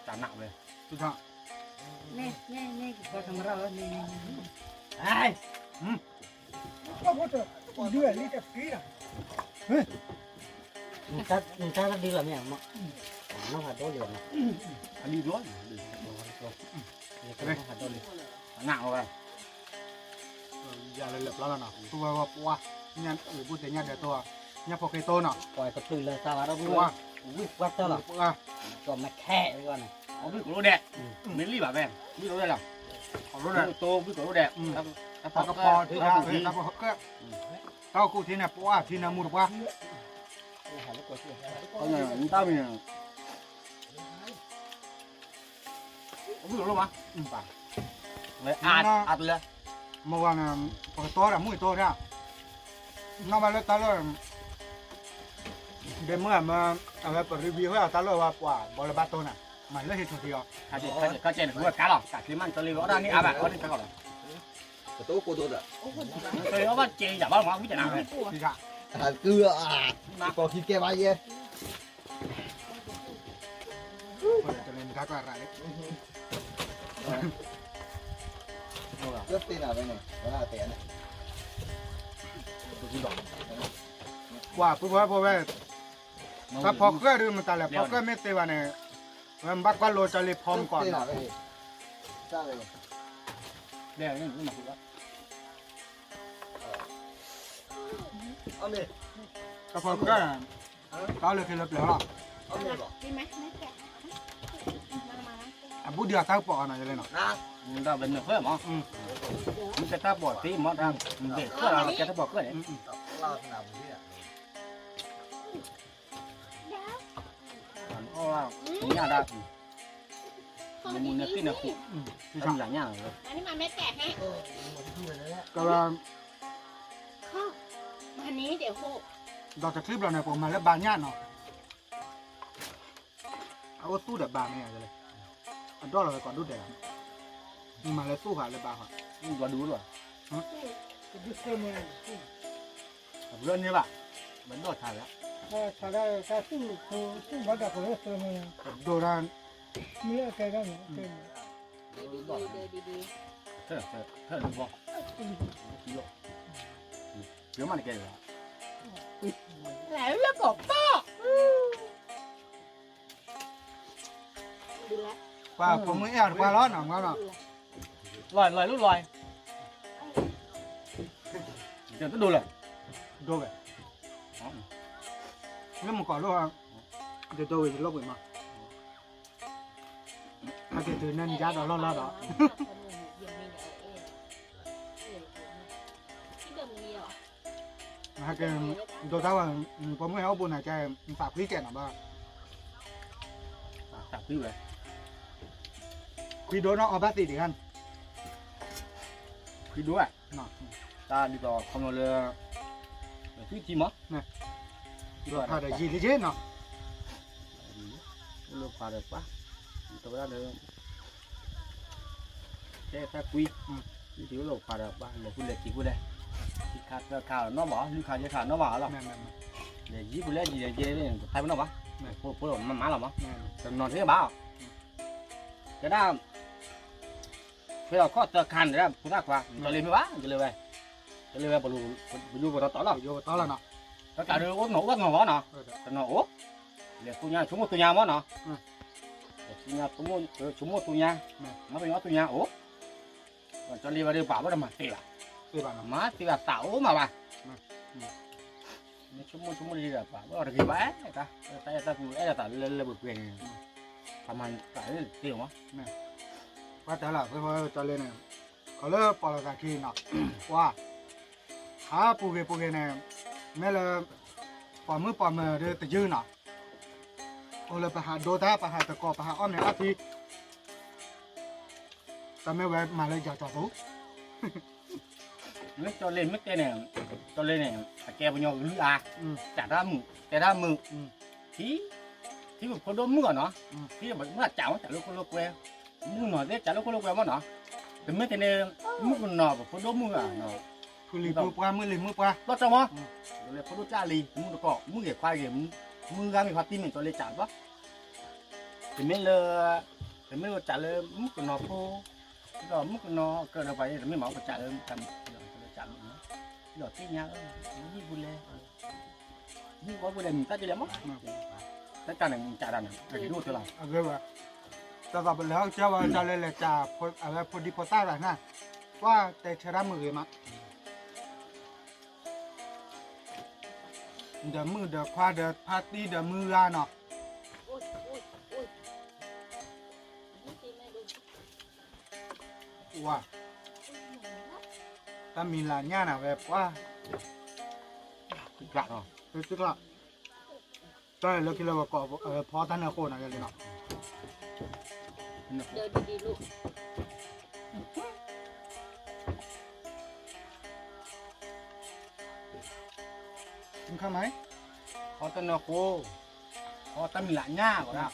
จานหนักเลย พี่ชา นี่ ก็ทำเรานี่ ไอ้ ๆก็เพราะตัวเดือดนี่จะฟีดอ่ะ มันจะดีหรือไม่มั้งน้องหัดโดนเหลืองนะ อันนี้ร้อน น้องหัดโดนเหลือง หนักเลย อย่าเลยเล็บแล้วเนาะตัวว่าเนี่ยพูดแต่เนี่ยเดี๋ยวตัวเนี่ยพอเคโตเนาะ ปล่อยกระตือเลยสาวเราบู ว่า วิวว่าเท่าไหร่ ว่า ก็มาแค่ไว้ก่อน เอาพี่กูรู้แดดไม่รีบแบบแม่พี่รู้ได้หรอ เอารถเลย โตพี่กูรู้แดด พอกระพอที่เราเห็นแล้วก็เต้ากูที่เนี่ยปัวที่นามูดว่า เอาเนี่ยมันต้ามีเนี่ยพี่รู้มั้ยป่ะเลยอัดเลย เมื่อวานพอโตแล้วมุ้ยโตเนี่ยน้องมาแล้วตาเลยเดี๋ยวเมื่อมาเอาไปรีวิวให้ตาเลยว่าปัวบอลบาโตน่ะมันเลยเห็นทุกทีอ่ะ เขาเจนหัวกาหรอกจากที่มันจะรีวิวด้านนี้อ่ะแบบเขาได้ไปก่อน กระตู้กูตัวอ่ะ เคยว่าเจอย่าบ้าหมอพี่จะนำเลย พี่ชา เกลือก็คิดแกมาเย่ จะเล่นทักอะไร เลือกตีนอะไรเนี่ยเวลาเตะเนี่ย ว่าปุ๊บว่าพอไปถ้าพอเกลือดูมันตายแล้วพอเกลือไม่เตะวันเนี่ยมันบักว่าโลจะเลยพร้อมก่อน ตีนอะไรใช่เลย เดี๋ยวนี่มาคุยว่า เอาเลย ก็พอเกลือก็เลยเคยเลี้ยวหรอ เอาเลยบอก ดีไหมไม่แกะมา บุเดียตั้งปอหน่อยเลยเนาะ นะ มันได้เป็นเพื่อนหมอมันจะถ้าปวดที่หมอทำมันเด็กเพื่อเราจะถ้าปวดเพื่อน เราสนามที่อ่ะ โอ้ว้าวนี่ได้มันมุนเนี่ยขึ้นเนี่ยขุ่นทำหลายอย่างเลย อันนี้มันไม่แกะให้ ก็ว่า ข้าวอันนี้เดี๋ยวโค ดอกจากคลิปเราเนี่ยผมมาแล้วบานย่านเนาะเอาตู้เด็บบานเนี่ยเลยอันดอเราไปก่อนดูเด็ด มาเลยสู้ผ่านเลยบ้าค่ะ Gua dulu lah. Jadi semua. Bulan ni pak. Benda tak ya. Cara satu tu bagai apa semua. โดน Ni kayak kan. ดีดีดี Saya lupa. Yo. Yo mana kaya? แล้วก็ป้าดูแล ว่าผมไม่แอบว่าร้อนหนังแล้วเนาะ Lòi lúc lòi. Giờ tôi đồ rồi. โดนไปแล้วมันก่อนรู้ว่าเดี๋ยวโดนจะลบไปมาถ้าเกิดตื่นนั่นยัดเราล้อล้อ ที่เดิมมีเหรอ ถ้าเกิดโดนถ้าว่าผมไม่เอาบุญหายใจฝากพี่แกหน่อยบ้าง Tạp tiêu rồi. คุยโดนเนาะเอาบ้าติดิกัน Khi đuổi. Ta đi vào không là thứ chim á. Nè. Rồi ถ้าได้ยีที่เช่นเนาะ lúc vào được quá. Tôi ra được. Cái ta quy. Thiếu lúc vào được ba là quy lệ chỉ quy đây. Chỉ khát khảo nó bỏ, nhưng khát khảo nó bỏ rồi. แม่น Để dí quy lệ gì để dê này thay nó bỏ. Nè. Phố má má là bỏ. ๆแม่น Còn nó thế bảo. Cái đó bây giờ có tờ khăn đấy chúng ta qua cho lên mới bá cho lên về bờ lù bờ tỏ là โยต่อแล้วเนาะ tất cả đều ốp nổ nó nọ nó ốp để tôi nhà chúng một tôi nhà món nọ tôi nhà chúng một tôi nhà nó bên đó tôi nhà ốp còn cho lên vào đây bảo nó mà tỉ là คือบ้านเนาะ má tỉ là tạo mà bà chúng một đi là bảo nó là gì bé ta cũng ấy là tạo lên bực quyền làm ăn cái tiền á ว่าแต่ละเพื่อนจะเล่นเนี่ยเขาเลิกปอลตะคีเนาะว่าหาปูเกเนี่ยแม่เลยปอมือเดือดยืนเนาะโอ้เลยไปหาโดตาไปหาตะกอไปหาอ้อมเนี่ยอาทิแต่ไม่แวะมาเลยอยากจอดปุ๊บ nước cho lên mức tên này kèo vào nhau lưỡi à chả ra mực tí một con đốm mưa nó tí mà nó chảo chả lúc con lô que mưa nó đấy chả lúc con lô que mà nó từ mấy cái này mưa còn nọ con đốm mưa à nó คือลีมือปลามือลีมือปลา lót trong á rồi con đốm cha lì mưa nó cọ mưa để khoai để mưa ra mình khoai tim mình cho lên chảo quá thì mấy lơ chả lên mưa còn nọ khô rồi mưa còn nọ cỡ đâu vậy mấy máu còn chả lên chậm chậm rồi cái nhau như vui lên như có vui lên mình ta chơi lắm á tất cả này chả đàn này cái đua tôi làm เอาเกว่าแต่ต่อไปแล้วเจ้าว่าจะเล่นเลยจ่าพออะไรพอดีพอต้าอะไรนะว่าแต่เชรามือมาเดี๋ยวมือเดี๋ยวควาเดี๋ยวพาร์ตี้เดี๋ยวมือละเนาะ อุ้ยนี่ตีไม่ดู ว่าถ้ามีหลานย่าน่ะแบบว่า lạ rồi คือจุดละใช่แล้วคิดเราก็พอท่านเอาโคนอะไรเลยเนาะ เดินดีๆลูก กินข้าวไหม khó tân nó khô khó tân mình lại nha của nào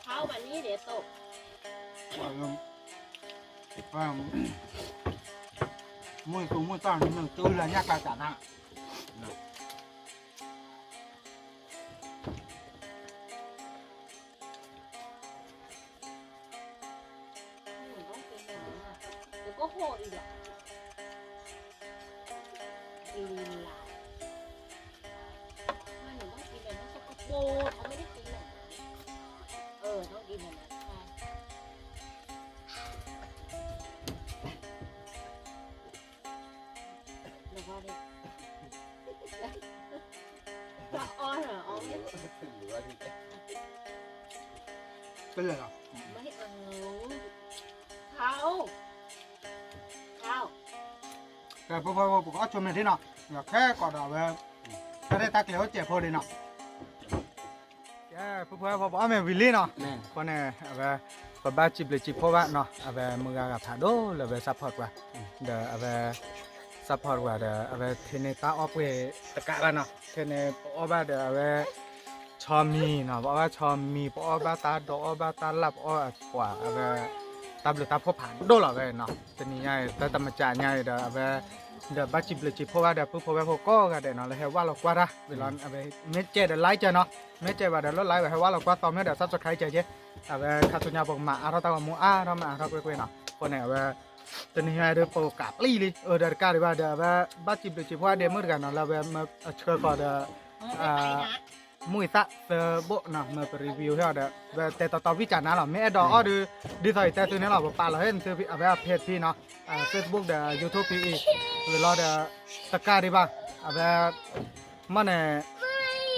เท้าแบบนี้เดี๋ยวตก ว่ามือตูมือต้อนหนึ่งตื้อละยากาจัดนะ เดี๋ยวก็โหดอีกอ่ะลีลาไม่หนูต้องกินแบบนั้นสกปรกเขาไม่ได้กินแบบนั้นต้องกินแบบนั้นใช่แล้วก็ดิจะอ้อนเหรออ้อนไม่ เป็นเลยเหรอ ไม่เอาเขา แต่พอผมก็ชมในที่เนาะอยากแค่กอดเอาไว้ถ้าได้ตักเหลวเจ็บพอดีเนาะแกพอพอแม่วิลลี่เนาะคนเนี่ยเอาไว้พอบ้าจิบเลยจิบเพราะว่าเนาะเอาไว้มือกับผาโดเลยไปซัพพอร์ตว่าเดี๋ยวเอาไว้ ซัพพอร์ตว่าเดอเวเทเนตาออฟเวตะกะกันเนาะเทเนออบาเดอเวชอมีเนาะบอกว่าชอมีปอบาตาดอบาตาลับอกว่าเวตับหรือตับพบผ่านโดหรอเวเนาะจะนี่ไงแต่ตำจานไงเดอเวเดอบัจิบเลยจิเพราะว่าเดอปุ๊บพอเวพอก็กันเดอเนาะเลยให้ว่าเรากว่าละเวลาเวเมเจเดอไลค์เจเนาะเมเจว่าเดอลดไลค์ให้ว่าเรากว่าตอนเมื่อเดอซับสไครต์เจเจเวคาตุญญาบอกมาเราตามมูเรามาเราเว้ยเนาะคนเนี่ยเวตอนนี้ไงเดอโปกาบลีเลยเดอการว่าเดอเวบัจิบเลยจิเพราะว่าเดอเมื่อกันเนาะเราเวมาเชื่อก่อนเดอมุ้ยซะเซอร์โบนะมารีวิวให้เราเดอแต่ต่อวิจารณ์นะเราไม่ดอดูดีใส่แต่ตัวนี้เราปาเราเห็นซื้อเอาไปเพจพี่เนาะFacebook เดอ YouTube พี่เวลาเดอตะการดีบ้างเอาไปมันเนี่ย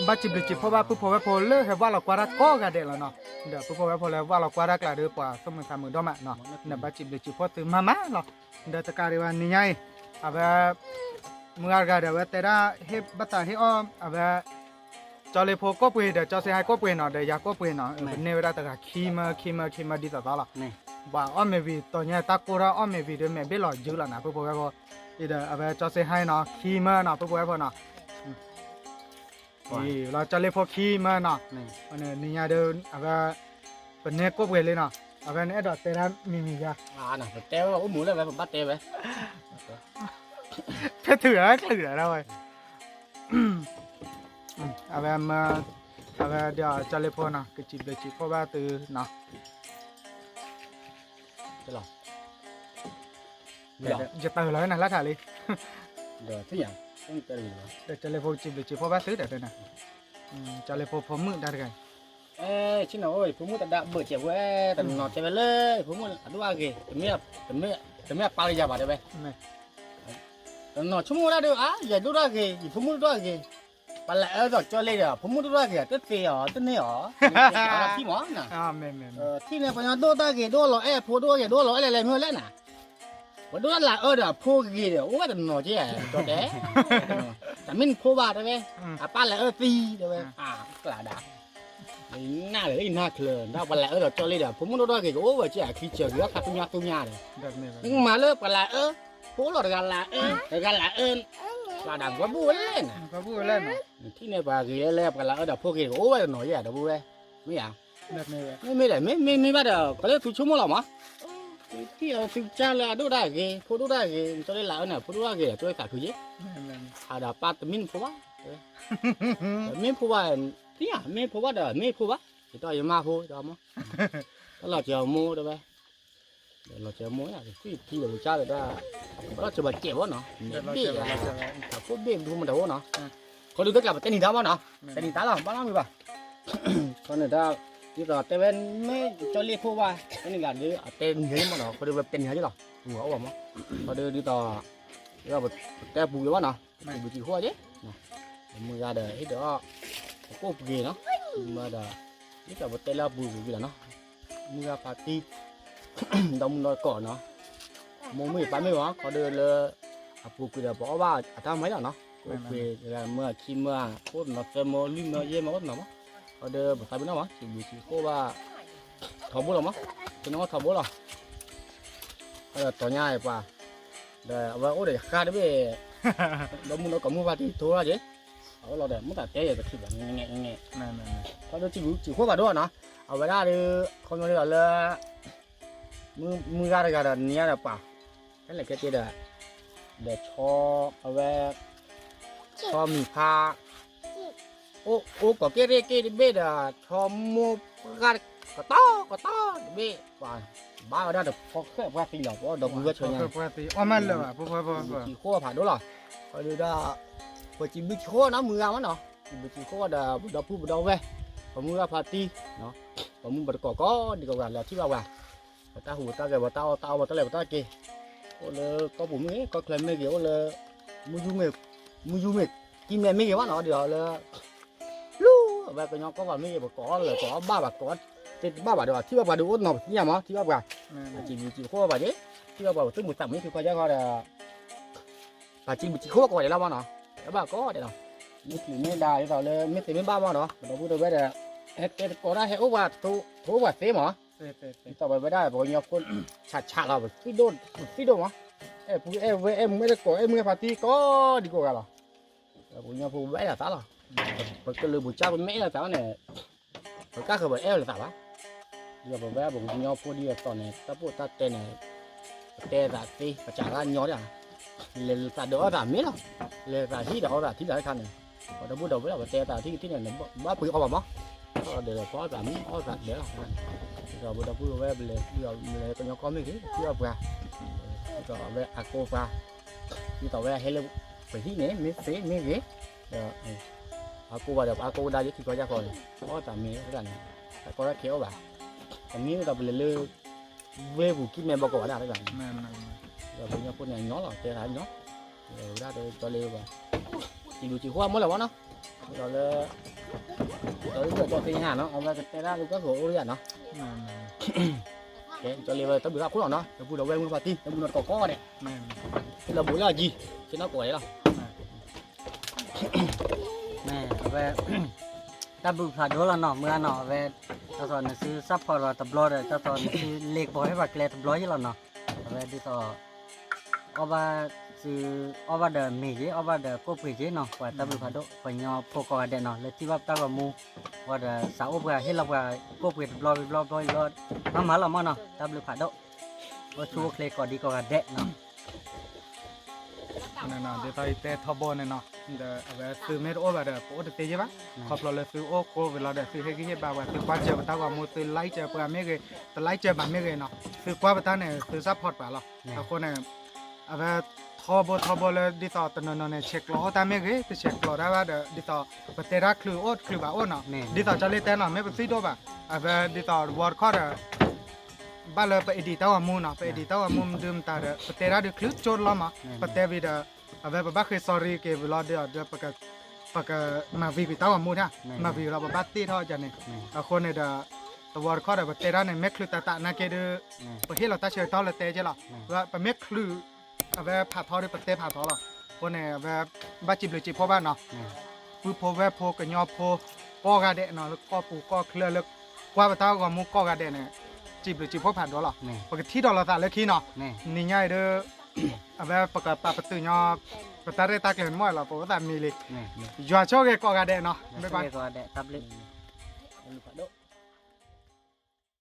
บัจิบลิจิเพราะว่าปุ๊บพอพอเลิกให้ว่าเรากวาดก็กันเดแล้วเนาะเดี๋ยวปุ๊บพอพอแล้วว่าเรากวาดกลายเดือกว่าสมุนไพรมือดอมเนาะเดี๋ยวบัจิบลิจิพอตื่นมาเนาะเดี๋ยวตะการดีว่านี่ไงเอาไปมือกันเดี๋ยวแต่ละเฮ็ดบัตตาเฮ็ดอ้อมเอาไปจอเลยพอก็เปเดี๋ยวจอเสียหายก็เปเนาะเดี๋ยวยาก็เปเนาะเนี่ยเวลาตะการขีมาดีต่อละว่าอ้อมเมวีตอนนี้ตะกูระอ้อมเมวีเดี๋ยวแม่เบลล์ยืดแล้วนะปุ๊บพอเดี๋ยวเอาไปจอเสียหายเนาะขีมาเนาะปุ๊บพอเนาะเราจะเล่นพวกขี้มาเนาะอันนี้เนี่ยเดินเอาไปเป็นเนื้อกบเลยเนาะเอาไปเนี่ยดอกเตะมีจ้ะน่ะเต้ว่าหมูเลยไปผมบัดเต้ไปเพชรถือแล้วเว้ยเอาไปมาเอาไปเดี๋ยวจะเล่นพวกเนาะกจิบเลยจิบเพราะว่าตื่นเนาะจะตื่นเลยนะลักษณะเลยเดี๋ยวที่อย่างต้องตื่นเดี๋ยวจะเล่นพวกจิบเลยจิบเพราะว่าตื่นเดี๋ยวนะจะเล่นพวกผมมืดได้กันชิ้นหน่อยผมมุดแต่เบื่อเจ็บเว้ยแต่นอนเจ็บไปเลยผมมุดดูว่ากี่แต่ไม่ปาเลยจ้าบ่ได้ไหมแต่นอนชั่วโมงละเดียวอย่าดูว่ากี่ผมมุดดูว่ากี่ปาเลยดอกจอเลยเดี๋ยวผมมุดดูว่ากี่ตัวเสียตัวเนี่ยที่หมอน่ะไม่ที่เนี่ยพยายามดูได้กี่ดูหล่อพูดดูกี่ดูหล่ออะไรไม่เล่นน่ะว่าดูละเดี๋ยวพูดกี่เดี๋ยวโอ้ยแต่นอนเจ๊ตัวเด้แต่ไม่พูดว่าได้ไหมปาเลยตีได้ไหมกระดาษน่าเลยน่าเคลื่อนถ้าวันละเดี๋ยวจอเลยเดี๋ยวผมไม่รู้ด้วยกี่โอ้ยเจ๊ขี้เจียวเยอะขัดตุ้งยาเลยนึกมาเลยวันละพูดหลอดกันละกระดาษก็บูเล่นที่เนี่ยปากกี่เล่วันละเดี๋ยวพูดกี่โอ้ยหน่อยเดี๋ยวบูเลยไม่อยากไม่ได้ไม่บ้าเดี๋ยวก็เลยถูกชั่วโมงหรอมั้งที่เราถูกจ้าเลยดูได้กี่พูดดูได้กี่จอเลยละเนี่ยพูดดูได้กี่ตัวขาดคือเยอะเดี๋ยวป้าตมินพูดว่าไม่พูดว่าที่อ่ะไม่พูดว่าเดี๋ยวไม่พูดว่าตัวยังมาพูดจอมั้งแล้วเราจะมูได้ไหมเราจะมูอ่ะที่เราจ้าเลยได้เราจะแบบเจ็บวะเนาะเบี้ยแต่พูดเบี้ยดูมันเดี๋ยวเนาะเขาดูtất cảเป็นนิทานวะเนาะเป็นนิทานหรอบ้านเรามีป่ะคนเนี่ยถ้าที่เราแต่เป็นไม่จะเรียกพูดว่าเป็นนิทานหรือเป็นเงี้ยมั้งเนาะเขาดูแบบเป็นเงี้ยใช่หรอหัวเอามั้งเขาดูดีต่อเราแบบแต่ปูอยู่วะเนาะปูจีหัวเจ๊มือra đời hết đó có gì nó mà đã biết là một tay la bùi gì là nó mưa ra party đông nói cỏ nó mua mì bán mì quá có đưa là bùi kia là bỏ ba ta mấy là nó về là mưa khi mưa cốt nó chơi mưa lim nó dễ máu nó có đưa một tay bên nó mà chỉ có ba thò bố rồi mà thì nó thò bố rồi là tỏ nhai và để và ô để khai đấy về đông mua nó có mua party thua ra chứเราเดี๋ยวมุ่งแต่เจ๊จะคิดแบบเงี้ยเขาจะจิ๋วขั้วกันด้วยเนาะเอาไปได้ดิคนเราเลยมือกันกันเนี้ยแบบป่ะนั่นแหละแค่เจ๊เดี๋ยวชอเอาไว้ชอมีผ้าโอ้ก็เกลี่ยเบ็ดชอมูกันก็ต้อเบ็ดป่ะบ้าได้เดี๋ยวพอแค่ว่าตีหรอกเพราะดอกมือก็เฉยไงอ๋อมันเลยว่ะพวกจิ๋วขั้วผ่านด้วยหรอเขาดูได้พอจีบขี้ข้อนะมือเอาเนาะจีบขี้ข้อเดาพูดเดาเว้ยพอมือเอาพาตีเนาะพอมือบัดก็ดีกว่าแล้วที่ว่าว่าตาหูตาแกว่าตาตาว่าตาแหลวตาเกโอ้เลยก็ผมนี่ก็เคลมไม่เกี่ยวเลยมือยูเมกกินแม่ไม่เกี่ยวว่าเนาะเดี๋ยวเลยลู่แบบก็ยังก็ว่าไม่เกี่ยวก็เลยก็บ้าแบบก็ติดบ้าแบบเดี๋ยวที่ว่าดูเนาะที่ยังมั้งที่ว่าแบบจีบข้อแบบนี้ที่ว่าแบบตึ้งมือต่ำนี่คือเขาจะเขาเดี๋ยวจีบข้อก็เดี๋ยวเราเนาะแล้วบ้าก็เดี๋ยวนี่คือไม่ได้เราเลยไม่ติดไม่บ้ามาเนาะเราพูดไปเดี๋ยวเก็ได้ให้อุบัติอุบัติเสียหมอต่อไปไม่ได้บอกยังคนฉาเราแบบฟิโดมั้ง em mới có em nghe party có đi qua rồi bố nhau phụ vẽ là tao rồi cái lừa bố cha bố mẹ là tao này các cái bố em là tao á giờ bố vẽ bố nhau phụ đi tao này tao phụ tao tên này tên là gì và trả ra nhỏ đấy lên ta đỡ ra miết không lên ta thi đó là thi đấy khăn này còn đâu bố đầu với là tên ta thi này nó bắt bự không mà để có ra miết có ra để là giờ bố đầu bố vẽ lên giờ con nhau có mấy cái chưa vào rồi về aqua như tàu về hay là phải hít nè mấy phế mấy ghế aqua được aqua đây thì có ra còn có tạm mấy cái này có rất khéo bà còn như là lừa về vụ kim mẹ bao cỏ đã đấy bạn rồi bây giờ con này nhó là tê thái nhó rồi ra đây cho lừa vào chỉ đủ chỉ hoa mới là món nó rồi là rồi cho tiền hàng nó ông ra cái ra cái gỗ đi nó cho lừa tới bữa gặp cuối nó bữa đầu về mua tin bữa nó có này là bữa là gì chứ nó có đấy đâu nè về ta bự phá đó là nọ mưa nọ về ta cònซื้อซับพอร์ตตับล้อเลยta cònซื้อเล็กบ่ให้ว่าแกลตับล้อยี่แล้วเนาะvề điต่อเอาว่าซื้อเอาว่าเดินมีจีเอาว่าเดินก็ไปจีเนาะว่าตาบพาดไปยอพกอเดเนาะเลยที่ว่าตาว่ามูว่าเดินสาวว่าให้เราว่าก็ไปตับล้อมาละมั้งเนาะตาบพาดว่าชัวเคลก็ดีก็เดเนาะนั่นน่ะเดี๋ยวไปทบเนี่ยเนาะเดี๋ยวแบบซื้อเม็ดโอ้แบบโอ้เตะใช่ปะขอบเราเลยซื้อโอ้โคเวลาเดี๋ยวซื้อให้กี่บาทว่าซื้อกว่าเจอตาว่ามูซื้อไล่เจอปลาเมฆแต่ไล่เจอแบบเมฆเนาะซื้อกว่าตาเนี่ยซื้อซัพพอร์ตปลาหรอแต่คนเนี่ยแบบทบเลยดิต่อตนนเนี่ยเช็คล้อตาเมฆจะเช็คล้อได้ว่าเดี๋ยวดิต่อปเตระคลือโอ้คลือแบบโอ้เนาะดิต่อจะเล่นแต่เนาะไม่เป็นซีโดป่ะแบบดิต่อวอร์ดคอร์บ้านเลยไปเอดีตาว่ามูเนาะไปเอดีตาว่ามูดื่มตาเดี๋ยวปเตระเดี๋ยวคลือโจรล้อมาปเตวิดvề bà bác khi sorry kể về lo được bác mà vì bị tao ở mua nha mà vì là bà bác tí thôi cho nênคนnày làตัวเขาแบบเตะนั้นไม่คลือตาหน้าเกลือประเทศเราตาเชื่อตอนเราเตะใช่หรอว่าเป็นไม่คลือแบบผ่าท้อหรือประเทศผ่าท้อหรอคนเนี่ยแบบบ้าจีบหรือจีบพ่อบ้านเนาะปุ๊บพ่อแบบพ่อกับยอพ่อก้อกระเดะเนาะแล้วก็ปูก้อเคลือแล้วกว่าไปตาก็มุกก้อกระเดะเนี่ยจีบหรือจีบพ่อผ่านท้อหรอปกติที่เราตาเล็กขี้เนาะนี่ง่ายเด้อแบบปกติประตูยอประตูเรตาเกลือมั่วหรอปกติมีเลยยัวโชคก็กระเดะเนาะไม่ไป ก็เดตับเล็ก